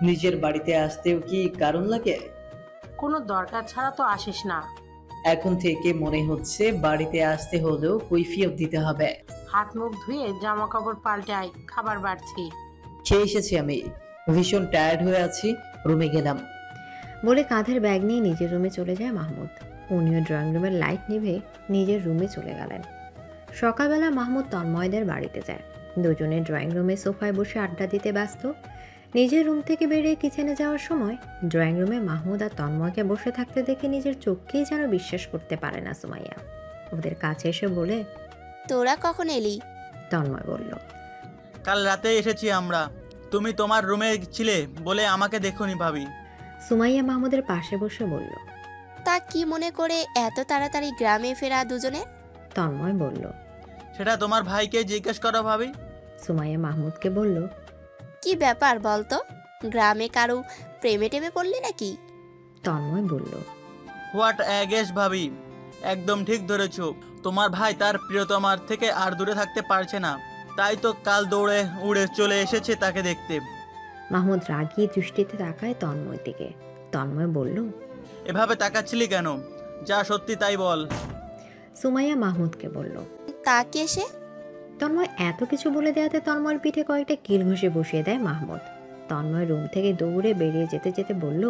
নিজের বাড়িতে আসতেও কি কারণ লাগে? কোনো দরকার ছাড়া তো আসিস না। এখন থেকে মনে হচ্ছে বাড়িতে আসতে হলেও কৈফিয়ত দিতে হবে। হাত মুখ ধুয়ে জামা কাপড় পাল্টে আয়, খাবার বাড়ছি। খেয়ে এসেছি আমি, ভীষণ টায়ার্ড হয়ে আছি, রুমে গেলাম। বলে কাঁধের ব্যাগ নিয়ে নিজের রুমে চলে যায় মাহমুদ। উনিও ড্রয়িং রুমের লাইট নিভে নিজের রুমে চলে গেলেন। সকালবেলা মাহমুদ তন্ময়দের বাড়িতে যায়। দুজনে ড্রয়িং রুমে সোফায় বসে আড্ডা দিতে ব্যস্ত। নিজের রুম থেকে বেরিয়ে কিচেনে যাওয়ার সময় ড্রয়িং রুমে মাহমুদ আর তন্ময়কে বসে থাকতে দেখে নিজের চোখকেই যেন বিশ্বাস করতে পারে না সুমাইয়া। ওদের কাছে এসে বলে, তোরা কখন এলি? তন্ময় বলল, কাল রাতে এসেছি আমরা। তুমি তোমার রুমে ছিলে বলে আমাকে দেখোনি ভাবি। সুমাইয়া মাহমুদের পাশে বসে বলল, তা কি মনে করে এত তাড়াতাড়ি গ্রামে ফেরা দুজনে? তন্ময় বলল, সেটা তোমার ভাইকে জিজ্ঞেস করো ভাবি। সুমাইয়া মাহমুদকে বলল, কি ব্যাপার বলতো? গ্রামে কারো প্রেমে টেমে পড়লি নাকি? তন্ময় বলল, হোয়াট অ্যাগেস ভাবি, একদম ঠিক ধরেছো। তোমার ভাই তার প্রিয়তমার থেকে আর দূরে থাকতে পারছে না, তাই তো কাল দৌড়ে উড়ে চলে এসেছে তাকে দেখতে। মাহমুদ রাগী দৃষ্টিতে তাকায় তন্ময়ের দিকে। তন্ময় বলল, এভাবে তাকাচ্ছিলি কেন? যা সত্যি তাই বল। সুমাইয়া মাহমুদকে বলল, তা কে সে? তন্ময় এত কিছু বলে দেওয়াতে তন্ময়ের পিঠে কয়েকটা কিল ঘষে বসিয়ে দেয় মাহমুদ। তন্ময় রুম থেকে দৌড়ে বেরিয়ে যেতে যেতে বলল,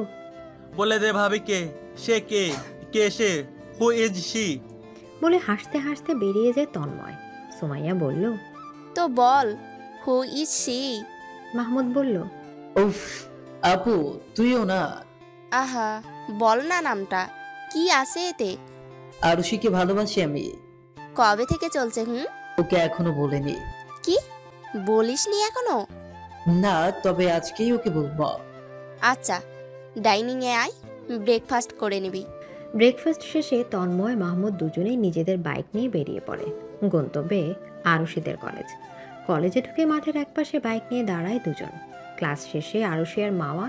বলে দে ভাবি, কে সে? কে কে সে? Who is she? বলে হাসতে হাসতে বেরিয়ে যায় তন্ময়। সুমাইয়া বলল, তো বল, হু ইজ সি? মাহমুদ বলল, উফ আপু, তুইও না। আহা, বল না নামটা, কি আছে এতে? আরুষিকে ভালোবাসি আমি। কবে থেকে চলছে? ওকে এখনো বলেনি। কি বলিসনি এখনো? না, তবে আজকেই ওকে বলবো। আচ্ছা, ডাইনিং এ আয়, ব্রেকফাস্ট করে নিবি। ব্রেকফাস্ট শেষে তন্ময় মাহমুদ দুজনেই নিজেদের বাইক নিয়ে বেরিয়ে পড়ে গন্তব্যে আরুষিদের কলেজ। কলেজে ঢুকে মাঠের একপাশে বাইক নিয়ে দাঁড়ায় দুজন। ক্লাস শেষে আরুষি আর মাওয়া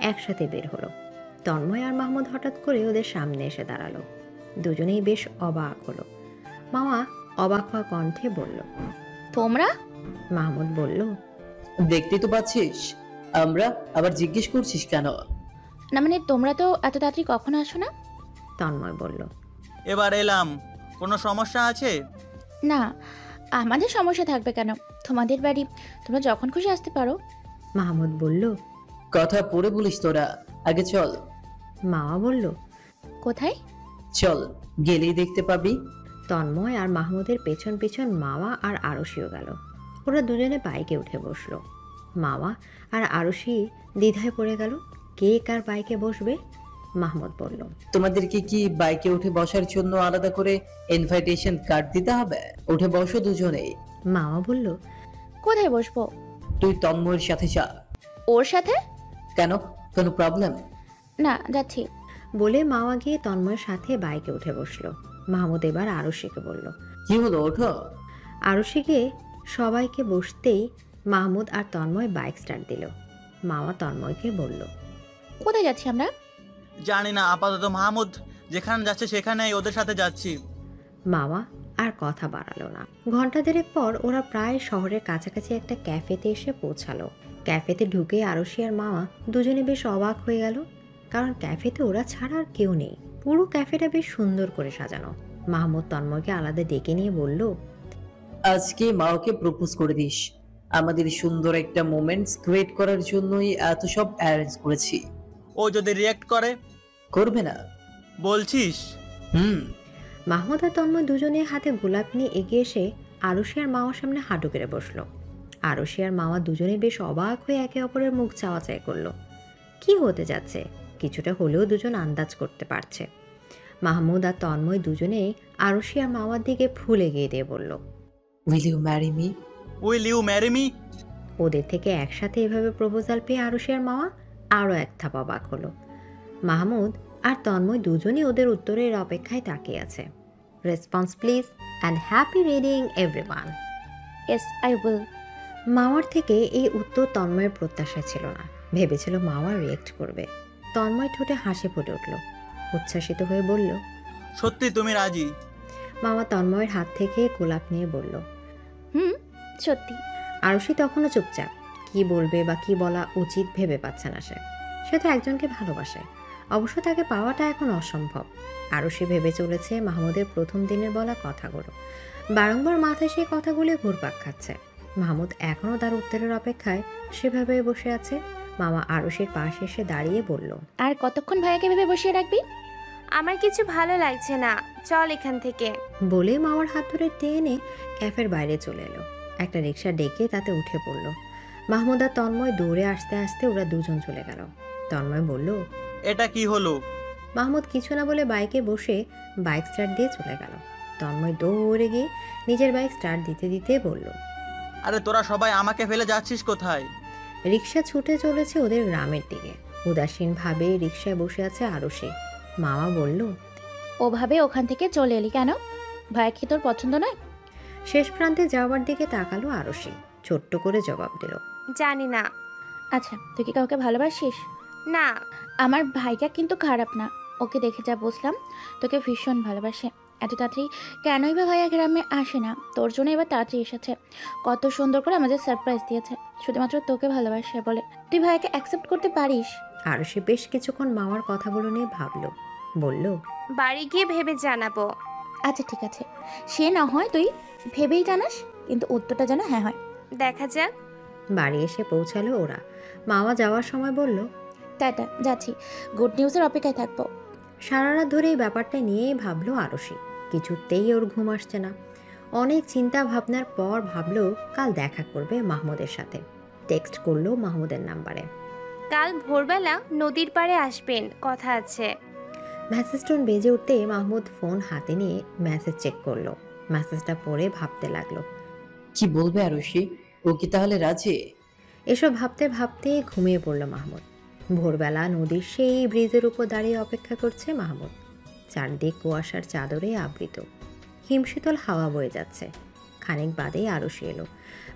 একসাথে বের হলো। তন্ময় আর মাহমুদ হঠাৎ করে ওদের সামনে এসে দাঁড়ালো। দুজনেই বেশ অবাক হলো। মাওয়া অবাক হওয়া কণ্ঠে বলল, তোমরা? মাহমুদ বলল, দেখতে তো পাচ্ছিস, আমরা আবার জিজ্ঞেস করছিস কেন? না মানে তোমরা তো এত তাড়াতাড়ি কখনো আসো না। তন্ময় বলল, এবার এলাম, কোনো সমস্যা আছে? না, আমাদের সমস্যা থাকবে কেন? তোমাদের বাড়ি, তোমরা যখন খুশি আসতে পারো। মাহমুদ বলল, কথা পরে বলিস তোরা, আগে চল। মাওয়া বলল, কোথায়? চল, গেলেই দেখতে পাবি। তন্ময় আর মাহমুদের পেছন পেছন মাওয়া আর আরশিও গেল। ওরা দুজনে বাইকে উঠে বসলো। মাওয়া আর আরশি দ্বিধায় পড়ে গেল, কে কার বাইকে বসবে। মাহমুদ বলল, তোমাদেরকে কি বাইকে উঠে বসার জন্য আলাদা করে ইনভাইটেশন কার্ড দিতে হবে? উঠে বসো দুজনেই। মাওয়া বলল, কোথায় বসবো? তুই তন্ময়ের সাথে যা। ওর সাথে? কেন, কোনো প্রবলেম? না, যাচ্ছি। বলে মাওয়া গিয়ে তন্ময়ের সাথে বাইকে উঠে বসলো। মাহমুদ এবার আরশিকে বলল, কি হলো, ওঠো। আরশি গিয়ে সবাইকে বসতেই মাহমুদ আর তন্ময় বাইক স্টার্ট দিল। মাওয়া তন্ময়কে বলল, কোথায় যাচ্ছি আমরা? জানি না, আপাতত মাহমুদ যেখানে যাচ্ছে সেখানেই ওদের সাথে যাচ্ছি। মাওয়া আর কথা বাড়ালো না। ঘন্টা দেড়েক পর ওরা প্রায় শহরের কাছাকাছি একটা ক্যাফেতে এসে পৌঁছালো। ক্যাফেতে ঢুকে আরশি আর মাওয়া দুজনে বেশ অবাক হয়ে গেল, কারণ ক্যাফেতে ওরা ছাড়া আর কেউ নেই। পুরো ক্যাফেটা বেশ সুন্দর করে সাজানো। মাহমুদ তন্ময়কে আলাদা ডেকে নিয়ে বলল, আজকে মাওকে প্রপোজ করে দিস। আমাদের সুন্দর একটা মোমেন্টস ক্রিয়েট করার জন্যই এত সব অ্যারেঞ্জ করেছি। ও যদি রিয়েক্ট করে? করবে না বলছিস? মাহমুদ আর তন্ময় দুজনে হাতে গোলাপ নিয়ে এগিয়ে এসে আরশি আর মাওয়ার সামনে হাঁটু কেড়ে বসলো। আরশি আর মাওয়া দুজনে বেশ অবাক হয়ে একে অপরের মুখ চাওয়াচাই করলো। কি হতে যাচ্ছে কিছুটা হলেও দুজন আন্দাজ করতে পারছে। মাহমুদ আর তন্ময় দুজনেই আরশি আর মাওয়ার দিকে ফুল এগিয়ে দিয়ে বলল, will you marry me? Will you marry me? ওদের থেকে একসাথে এভাবে প্রপোজাল পেয়ে আরশি আর মাওয়া আরও এক ধাপ অবাক হলো। মাহমুদ আর তন্ময় দুজনই ওদের উত্তরের অপেক্ষায় তাকিয়ে আছে। Response please and happy reading everyone. Yes I will. মাওয়ার থেকে এই উত্তর তন্ময়ের প্রত্যাশা ছিল না। ভেবেছিল মাওয়া রিয়েক্ট করবে। তন্ময় ঠোঁটে হাসি ফুটে উঠল, উচ্ছ্বাসিত হয়ে বলল, সত্যি তুমি রাজি? মাওয়া তন্ময়ের হাত থেকে গোলাপ নিয়ে বলল, সত্যি। আরশি তখনও চুপচাপ। কি বলবে বা কি বলা উচিত ভেবে পাচ্ছে না সে তো একজনকে ভালোবাসে, অবশ্য তাকে পাওয়াটা এখন অসম্ভব। আরশি ভেবে চলেছে মাহমুদের প্রথম দিনের বলা কথাগুলো। বারংবার মাথায় সেই কথাগুলি ঘুরপাক খাচ্ছে। মাহমুদ এখনও তার উত্তরের অপেক্ষায় সেভাবে বসে আছে। মামা আরশির পাশে এসে দাঁড়িয়ে বলল, আর কতক্ষণ ভাইয়াকে ভেবে বসিয়ে রাখবি? আমার কিছু ভালো লাগছে না, চল এখান থেকে। বলে মামার হাত ধরে টেনে ক্যাফের বাইরে চলে এলো। একটা রিক্সা ডেকে তাতে উঠে পড়ল। মাহমুদ আর তন্ময় দৌড়ে আসতে আসতে ওরা দুজন চলে গেল। তন্ময় বলল, এটা কি হলো? মাহমুদ কিছু না বলে বাইকে বসে বাইক স্টার্ট দিয়ে চলে গেল। তন্ময় দৌড়ে গিয়ে নিজের বাইক স্টার্ট দিতে দিতে বলল, আরে তোরা সবাই আমাকে ফেলে যাচ্ছিস কোথায়? রিক্সা ছুটে চলেছে ওদের গ্রামের দিকে। উদাসীনভাবে রিক্সায় বসে আছে আরশি। মামা বলল, ওভাবে ওখান থেকে চলে এলি কেন? ভাইয়া কি তোর পছন্দ নয়? শেষ প্রান্তে যাওয়ার দিকে তাকালো আরশি। ছোট্ট করে জবাব দিল, জানি না। আচ্ছা, তুই কি কাউকে ভালোবাসিস? না। আমার ভাইটা কিন্তু খারাপ না, ওকে দেখে যা বুঝলাম তোকে ভীষণ ভালোবাসে। এত তাড়াতাড়ি কেনই বা ভাইয়া গ্রামে আসে না? তোর জন্য এবার তাড়াতাড়ি এসেছে, কত সুন্দর করে আমাদের সারপ্রাইজ দিয়েছে, শুধুমাত্র তোকে ভালোবাসে বলে। তুই ভাইয়াকে অ্যাকসেপ্ট করতে পারিস? আরশি বেশ কিছুক্ষণ মামার কথাগুলো নিয়ে ভাবলো, বলল, বাড়ি গিয়ে ভেবে জানাবো। আচ্ছা ঠিক আছে, সে না হয় তুই ভেবেই জানাস, কিন্তু উত্তরটা যেন হ্যাঁ হয়। দেখা যাক। বাড়ি এসে পৌঁছালো ওরা। মামা যাওয়ার সময় বলল, টাটা, যাচ্ছি, গুড নিউজের অপেক্ষায় থাকবো। সারা রাত ধরে এই ব্যাপারটা নিয়েই ভাবলো আরশি। কিছুতেই ওর ঘুম আসছে না। অনেক চিন্তা ভাবনার পর ভাবলো কাল দেখা করবে মাহমুদের সাথে। টেক্সট করলো মাহমুদের নাম্বারে, কাল ভোরবেলা নদীর পাড়ে আসবেন, কথা আছে। মেসেজ টোন বেজে উঠতে মাহমুদ ফোন হাতে নিয়ে মেসেজ চেক করলো। মেসেজটা পড়ে ভাবতে লাগলো, কি বলবে আরুষি? ও কি তাহলে রাজি? এসব ভাবতে ভাবতে ঘুমিয়ে পড়ল মাহমুদ। ভোরবেলা নদীর সেই ব্রিজের উপর দাঁড়িয়ে অপেক্ষা করছে মাহমুদ। চারদিক কুয়াশার চাদরে আবৃত, হিমশীতল হাওয়া বয়ে যাচ্ছে। খানিক বাদেই আরশি এলো,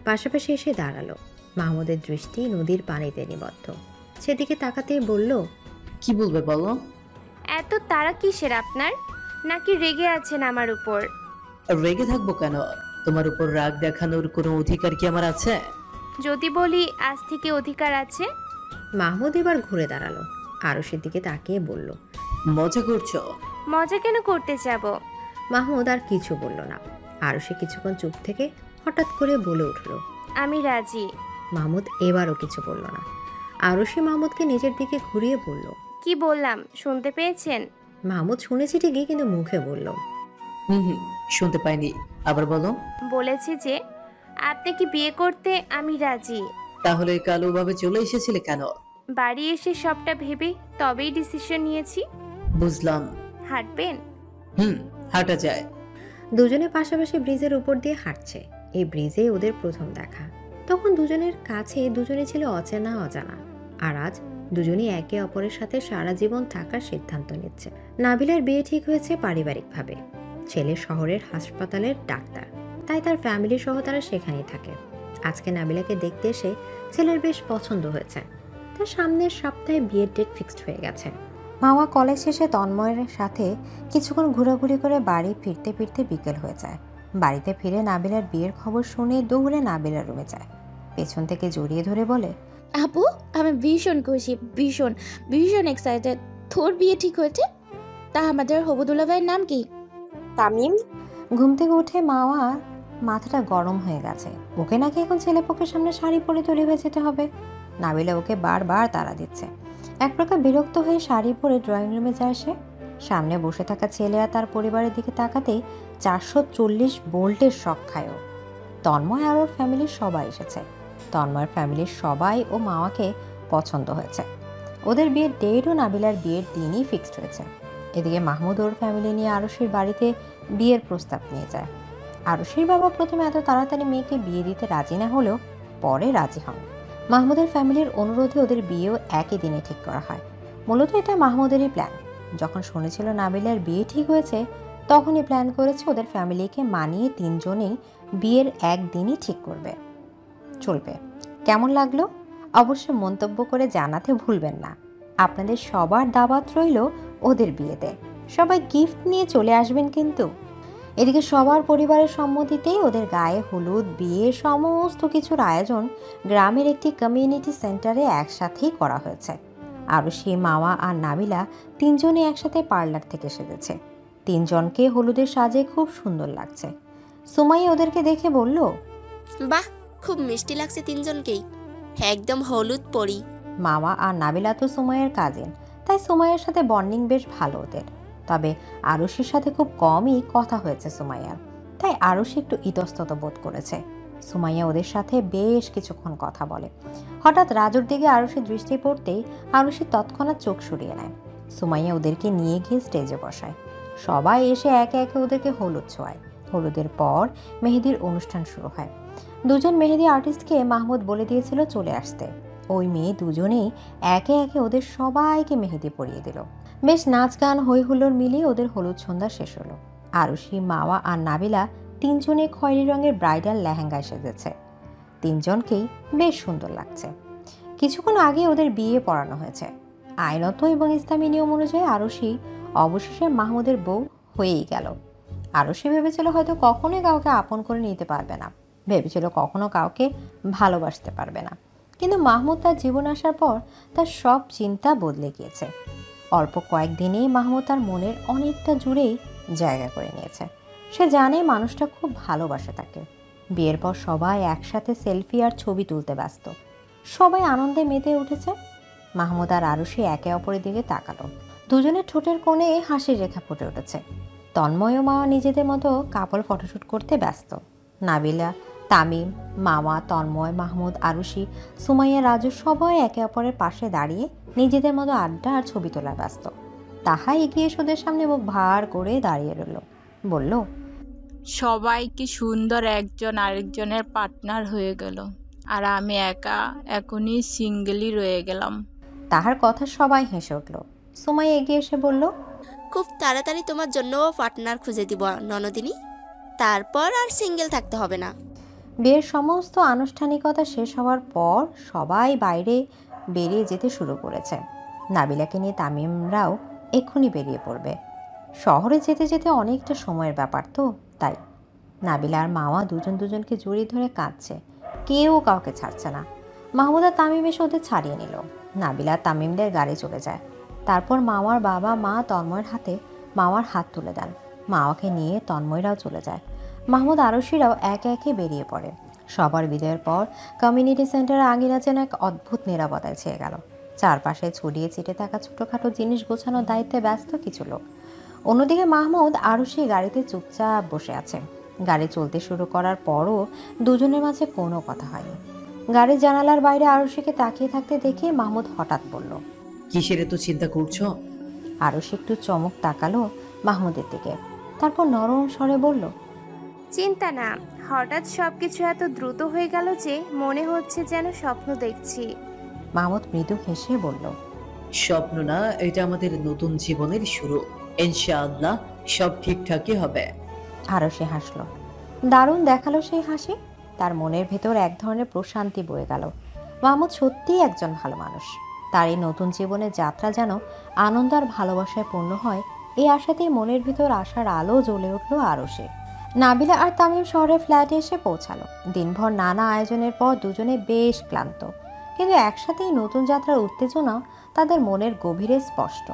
পাশাপাশি এসে দাঁড়ালো। মাহমুদের দৃষ্টি নদীর পানিতে নিবদ্ধ। সেদিকে তাকাতেই বলল, কি বলবে বলো? এত তাড়া কিসের আপনার? নাকি রেগে আছেন আমার উপর? রেগে থাকবো কেন? তোমার উপর রাগ দেখানোর কোনো অধিকার কি আমার আছে? যদি বলি আজ থেকে অধিকার আছে। মাহমুদ এবার ঘুরে দাঁড়ালো, আরশির দিকে তাকিয়ে বলল, মজা করছো? মজা কেন করতে যাব? মাহমুদ আর কিছু বলল না। আরশি কিছুক্ষণ চুপ থেকে হঠাৎ করে বলে উঠল, আমি রাজি। মাহমুদ এবারও কিছু বলল না। আরশি মাহমুদকে নিজের দিকে ঘুরিয়ে বলল, কি বললাম শুনতে পেয়েছেন? মাহমুদ শুনেছি ঠিকই, কিন্তু মুখে বলল, হুম, শুনতে পাইনি, আবার বলো। বলেছি যে আপনি কি বিয়ে করতে আমি রাজি। তাহলে কালো ভাবে চলে এসেছিলে কেন? বাড়ি এসে সবটা ভেবে তবেই ডিসিশন নিয়েছি। বুঝলাম। হাঁটবেন? হাঁটা যায়। দুজনে পাশাপাশি ব্রিজের উপর দিয়ে হাঁটছে। এই ব্রিজে ওদের প্রথম দেখা। তখন দুজনের কাছে দুজনে ছিল অচেনা অজানা, আর আজ দুজনেই একে অপরের সাথে সারা জীবন থাকার সিদ্ধান্ত নিচ্ছে। নাবিলার বিয়ে ঠিক হয়েছে পারিবারিকভাবে। ছেলে শহরের হাসপাতালের ডাক্তার, তাই তার ফ্যামিলি সহ তারা সেখানেই থাকে। আজকে নাবিলাকে দেখতে এসে ছেলের বেশ পছন্দ হয়েছে। তার সামনের সপ্তাহে বিয়ের ডেট ফিক্সড হয়ে গেছে। মাওয়া কলেজ শেষে তন্ময়ের সাথে কিছুক্ষণ ঘোরাঘুরি করে বাড়ি ফিরতে ফিরতে বিকেল হয়ে যায়। বাড়িতে ফিরে নাবিলার বিয়ের খবর শুনে দৌড়ে নাবিলার রুমে যায়। পেছন থেকে জড়িয়ে ধরে বলে, আপু আমি ভীষণ খুশি, ভীষণ ভীষণ এক্সাইটেড। তোর বিয়ে ঠিক হয়েছে? তা আমাদের হবুদুল্লাহ ভাইয়ের নাম কি? তামিম। ঘুম থেকে উঠে মাওয়া মাথাটা গরম হয়ে গেছে। ওকে নাকি এখন ছেলেপক্ষের সামনে শাড়ি পরে তৈরি হয়ে যেতে হবে। নাবিলা ওকে বারবার তাড়া দিচ্ছে। এক প্রকার বিরক্ত হয়ে শাড়ি পরে ড্রয়িং রুমে যায় সে। সামনে বসে থাকা ছেলে আর তার পরিবারের দিকে তাকাতেই 440 ভোল্টের শক খায় ও। তন্ময় আর ওর ফ্যামিলির সবাই এসেছে। তন্ময়ের ফ্যামিলির সবাই ও মাওয়াকে পছন্দ হয়েছে। ওদের বিয়ের ডেট ও নাবিলার বিয়ের দিনই ফিক্সড হয়েছে। এদিকে মাহমুদ ওর ফ্যামিলি নিয়ে আরশির বাড়িতে বিয়ের প্রস্তাব নিয়ে যায়। আরশির বাবা প্রথমে এত তাড়াতাড়ি মেয়েকে বিয়ে দিতে রাজি না হলেও পরে রাজি হন। মাহমুদের ফ্যামিলির অনুরোধে ওদের বিয়েও একই দিনে ঠিক করা হয়। মূলত এটা মাহমুদেরই প্ল্যান। যখন শুনেছিল নাবিলার বিয়ে ঠিক হয়েছে তখনই প্ল্যান করেছে ওদের ফ্যামিলিকে মানিয়ে তিনজনেই বিয়ের একদিনই ঠিক করবে চলবে। কেমন লাগলো অবশ্যই মন্তব্য করে জানাতে ভুলবেন না। আপনাদের সবার দাওয়াত রইল ওদের বিয়েতে, সবাই গিফট নিয়ে চলে আসবেন কিন্তু। এদিকে সবার পরিবারের সম্মতিতেই ওদের গায়ে হলুদ, বিয়ে সমস্ত কিছুর আয়োজন গ্রামের একটি কমিউনিটি সেন্টারে একসাথেই করা হয়েছে। আরশি, মাওয়া আর নাবিলা তিনজনে একসাথে পার্লার থেকে সেজেছে। তিনজনকে হলুদের সাজে খুব সুন্দর লাগছে। সুমাইয়া ওদেরকে দেখে বলল, বাহ, খুব মিষ্টি লাগছে তিনজনকেই, একদম হলুদ পরি। মাওয়া আর নাবিলা তো সুমাইয়ার কাজিন, তাই সুমাইয়ার সাথে বন্ডিং বেশ ভালো ওদের। তবে আরশির সাথে খুব কমই কথা হয়েছে সুমাইয়ার, তাই আরশি একটু ইতস্তত বোধ করেছে। সুমাইয়া ওদের সাথে বেশ কিছুক্ষণ কথা বলে। হঠাৎ রাজুর দিকে আরশির দৃষ্টি পড়তেই আরশি তৎক্ষণাৎ চোখ সরিয়ে নেয়। সুমাইয়া ওদেরকে নিয়ে গিয়ে স্টেজে বসায়। সবাই এসে একে একে ওদেরকে হলুদ ছোঁয়ায়। হলুদের পর মেহেদির অনুষ্ঠান শুরু হয়। দুজন মেহেদি আর্টিস্টকে মাহমুদ বলে দিয়েছিল চলে আসতে। ওই মেয়ে দুজনেই একে একে ওদের সবাইকে মেহেদি পরিয়ে দিল। বেশ নাচ গান হই হুল্লোড় মিলিয়ে ওদের হলুদ সন্ধ্যা শেষ হলো। আরশি, মাওয়া আর নাবিলা তিনজনে খয়েরি রঙের ব্রাইডাল লেহেঙ্গায় সেজেছে। তিনজনকেই বেশ সুন্দর লাগছে। কিছুক্ষণ আগে ওদের বিয়ে পড়ানো হয়েছে। আইনত এবং ইসলামী নিয়ম অনুযায়ী আরশি অবশেষে মাহমুদের বউ হয়েই গেল। আরশি ভেবেছিল হয়তো কখনোই কাউকে আপন করে নিতে পারবে না, ভেবেছিল কখনো কাউকে ভালোবাসতে পারবে না। কিন্তু মাহমুদ তার জীবন আসার পর তার সব চিন্তা বদলে গিয়েছে। অল্প কয়েকদিনেই মাহমুদ তার মনের অনেকটা জুড়েই জায়গা করে নিয়েছে। সে জানে মানুষটা খুব ভালোবাসে তাকে। বিয়ের পর সবাই একসাথে সেলফি আর ছবি তুলতে ব্যস্ত। সবাই আনন্দে মেতে উঠেছে। মাহমুদ আর আরশি একে অপরের দিকে তাকালো। দুজনের ঠোঁটের কোণে হাসির রেখা ফুটে উঠেছে। তন্ময় ও মাওয়া নিজেদের মতো কাপল ফটোশ্যুট করতে ব্যস্ত। নাবিলা, তামিম, মাওয়া, তন্ময়, মাহমুদ, আরুষি, সুমাইয়া, রাজু সবাই একে অপরের পাশে দাঁড়িয়ে নিজেদের মতো আড্ডা আর ছবি তোলা ব্যস্ত। তাহা এগিয়ে ওদের সামনে মুখ ভার করে দাঁড়িয়ে রইল, বলল, সবাই কি সুন্দর একজন আরেকজনের পার্টনার হয়ে গেল, আর আমি একা এখনই সিঙ্গেলই রয়ে গেলাম। তাহার কথা সবাই হেসে উঠল। সুমাইয়া এগিয়ে এসে বলল, খুব তাড়াতাড়ি তোমার জন্যও পার্টনার খুঁজে দিব ননদিনী, তারপর আর সিঙ্গেল থাকতে হবে না। বিয়ের সমস্ত আনুষ্ঠানিকতা শেষ হওয়ার পর সবাই বাইরে বেরিয়ে যেতে শুরু করেছে। নাবিলাকে নিয়ে তামিমরাও এক্ষুনি বেরিয়ে পড়বে। শহরে যেতে যেতে অনেকটা সময়ের ব্যাপার তো, তাই নাবিলা আর মাওয়া দুজনকে জড়িয়ে ধরে কাঁদছে। কেউ কাউকে ছাড়ছে না। মাহমুদ আর তামিম এসে ওদের ছাড়িয়ে নিল। নাবিলা তামিমদের গাড়ি চলে যায়। তারপর মাওয়ার বাবা মা তন্ময়ের হাতে মাওয়ার হাত তুলে দেন। মাওয়াকে নিয়ে তন্ময়রাও চলে যায়। মাহমুদ আরশিরাও একে একে বেরিয়ে পড়ে। সবার বিদায়ের পর কমিউনিটি সেন্টারের আঙিনা যেন এক অদ্ভুত নিরাপত্তায় ছেয়ে গেল। চারপাশে ছড়িয়ে ছিটে থাকা ছোটোখাটো জিনিস গোছানোর দায়িত্বে ব্যস্ত কিছু লোক। অন্যদিকে মাহমুদ আরশি গাড়িতে চুপচাপ বসে আছে। গাড়ি চলতে শুরু করার পরও দুজনের মাঝে কোনো কথা হয়নি। গাড়ির জানালার বাইরে আরশিকে তাকিয়ে থাকতে দেখে মাহমুদ হঠাৎ বলল, কিসের এত চিন্তা করছো? আরশি একটু চমক তাকালো মাহমুদের দিকে, তারপর নরম স্বরে বলল, চিন্তা না, হঠাৎ সবকিছু এত দ্রুত হয়ে গেল যে মনে হচ্ছে যেন স্বপ্ন দেখছি। মাহমুদ মৃদু হেসে বলল, স্বপ্ন না, এটা আমাদের নতুন জীবনের শুরু। ইনশাআল্লাহ সব ঠিকঠাকই হবে। আরশি হাসল। দারুণ দেখালো সেই হাসি। তার মনের ভেতর এক ধরনের প্রশান্তি বয়ে গেল। মাহমুদ সত্যিই একজন ভালো মানুষ। তার এই নতুন জীবনের যাত্রা যেন আনন্দ আর ভালোবাসায় পূর্ণ হয়, এই আশাতেই মনের ভিতর আশার আলো জ্বলে উঠল আরশির। নাবিলা আর তামিম শহরের ফ্ল্যাটে এসে পৌঁছালো। দিনভর নানা আয়োজনের পর দুজনে বেশ ক্লান্ত, কিন্তু একসাথেই নতুন যাত্রার উত্তেজনা তাদের মনের গভীরে স্পষ্ট।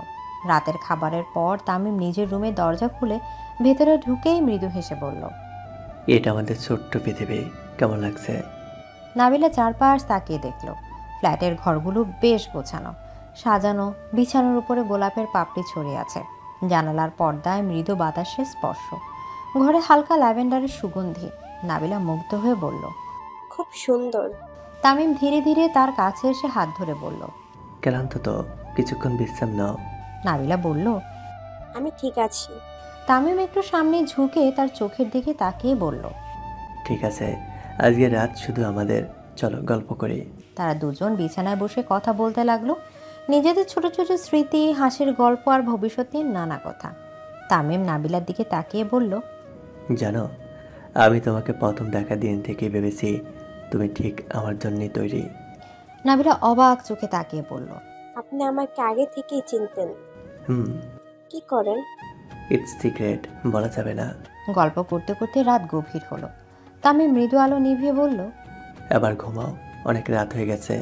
রাতের খাবারের পর তামিম নিজের রুমে দরজা খুলে ভেতরে ঢুকেই মৃদু হেসে বলল, এটা আমাদের ছোট্ট পৃথিবী, কেমন লাগছে? নাবিলা চারপাশ তাকিয়ে দেখল। ফ্ল্যাটের ঘরগুলো বেশ গোছানো, সাজানো। বিছানার উপরে গোলাপের পাপড়ি ছড়িয়ে আছে। জানালার পর্দায় মৃদু বাতাসের স্পর্শ, ঘরে হালকা ল্যাভেন্ডারের সুগন্ধি। নাবিলা মুগ্ধ হয়ে বলল, খুব সুন্দর। তামিম ধীরে ধীরে তার কাছে এসে হাত ধরে বলল, ক্লান্ত তো, কিছুক্ষণ বিশ্রাম নাও। নাবিলা বলল, আমি ঠিক আছি। তামিম একটু সামনে ঝুঁকে তার চোখের দিকে তাকিয়ে বলল, ঠিক আছে, আজকে রাত শুধু আমাদের, চলো গল্প করি। তারা দুজন বিছানায় বসে কথা বলতে লাগলো, নিজেদের ছোট ছোট স্মৃতি, হাসির গল্প আর ভবিষ্যৎ নিয়ে নানা কথা। তামিম নাবিলার দিকে তাকিয়ে বলল, জানো, আমি তোমাকে প্রথম দেখা দিন থেকে ভেবেছি তুমি ঠিক আমার জন্যই তৈরি। নাবিলা অবাক চোখে তাকিয়ে বলল, আপনি আমাকে আগে থেকেই চিনতেন? কি করেন? ইটস সিক্রেট, বলা যাবে না। গল্প করতে করতে রাত গভীর হলো। তামিম মৃদু আলো নিভিয়ে বলল, এবার ঘুমাও, অনেক রাত হয়ে গেছে।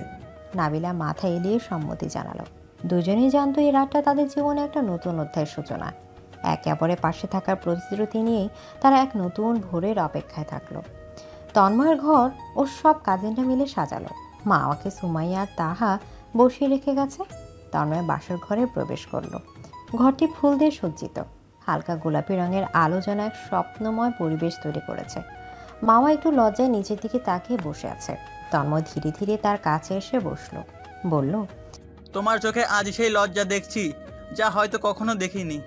নাবিলা মাথা এলিয়ে সম্মতি জানালো। দুজনেই জানতো এই রাতটা তাদের জীবনে একটা নতুন অধ্যায়ের সূচনা। একে অপরের পাশে থাকার প্রতিশ্রুতি নিয়েই তারা এক নতুন ভোরের অপেক্ষায় থাকলো। তন্ময়ের ঘর ওর সব কাজিনরা মিলে সাজালো। মা আমাকে সুমাইয়া আর তাহা বসিয়ে রেখে গেছে। তন্ময় বাসর ঘরে প্রবেশ করলো। ঘরটি ফুল দিয়ে সজ্জিত, হালকা গোলাপি রঙের আলো যেন এক স্বপ্নময় পরিবেশ তৈরি করেছে। মামা একটু লজ্জায় নিচের দিকে তাকিয়ে বসে আছে। তন্ময় ধীরে ধীরে তার কাছে এসে বসলো, বলল, তোমার চোখে আজ সেই লজ্জা দেখছি যা হয়তো কখনো দেখিনি।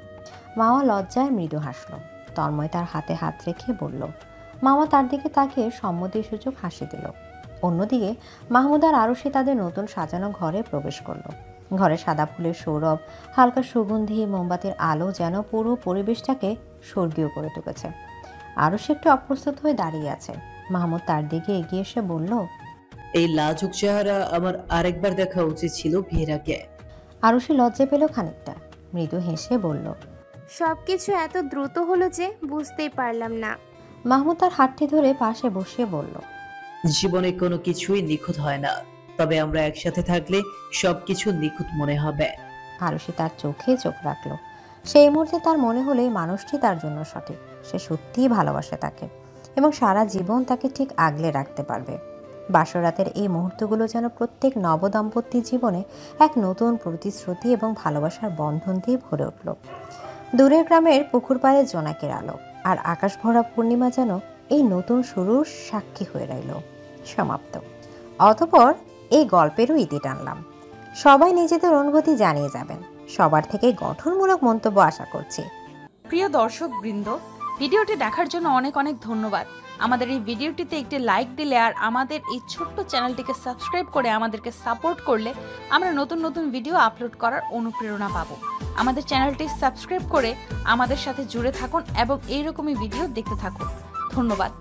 মামা লজ্জায় মৃদু হাসলো। তন্ময় তার হাতে হাত রেখে বলল। মামা তার দিকে তাকিয়ে সম্মতিসূচক হাসি দিল। অন্যদিকে মাহমুদ আর আরুষি তাদের নতুন সাজানো ঘরে প্রবেশ করলো। ঘরে সাদা ফুলের সৌরভ, হালকা সুগন্ধি, মোমবাতির আলো যেন পুরো পরিবেশটাকে স্বর্গীয় করে তুলেছে। আরুষি একটু অপ্রস্তুত হয়ে দাঁড়িয়ে আছে। মাহমুদ তার দিকে এগিয়ে এসে বলল, এই লাজুক চেহারা আমার আরেকবার দেখা উচিত ছিল বিয়ের আগে। আরুষি লজ্জা পেল খানিকটা, মৃদু হেসে বলল, সবকিছু এত দ্রুত হলো যে বুঝতেই পারলাম না। মাহমুদ তার হাতটি ধরে পাশে বসিয়ে বলল, জীবনে কোনো কিছুই নিখুঁত হয় না, তবে আমরা একসাথে থাকলে সবকিছু নিখুঁত মনে হবে। আরুষি তার চোখে চোখ রাখলো। সেই মুহূর্তে তার মনে হলো এই মানুষটি তার জন্য সঠিক। সে সত্যিই ভালোবাসে তাকে এবং সারা জীবন তাকে ঠিক আগলে রাখতে পারবে। বাসরাতের এই মুহূর্তগুলো যেন প্রত্যেক নবদম্পতি জীবনে এক নতুন প্রতিশ্রুতি এবং ভালোবাসার বন্ধন দিয়ে ভরে উঠল। দূরের গ্রামের পুকুর পাড়ে জোনাকের আলো আর আকাশ ভরা পূর্ণিমা যেন এই নতুন শুরুর সাক্ষী হয়ে রইল। সমাপ্ত। অতঃপর এই গল্পেরও ইতি টানলাম। সবাই নিজেদের অনুভূতি জানিয়ে যাবেন। সবার থেকে গঠনমূলক মন্তব্য আশা করছি। প্রিয় দর্শক বৃন্দ, ভিডিওটি দেখার জন্য অনেক অনেক ধন্যবাদ। আমাদের এই ভিডিওটিতে একটি লাইক দিলে আর আমাদের এই ছোট্ট চ্যানেলটিকে সাবস্ক্রাইব করে আমাদেরকে সাপোর্ট করলে আমরা নতুন নতুন ভিডিও আপলোড করার অনুপ্রেরণা পাবো। আমাদের চ্যানেলটি সাবস্ক্রাইব করে আমাদের সাথে জুড়ে থাকুন এবং এইরকমই ভিডিও দেখতে থাকুন। ধন্যবাদ।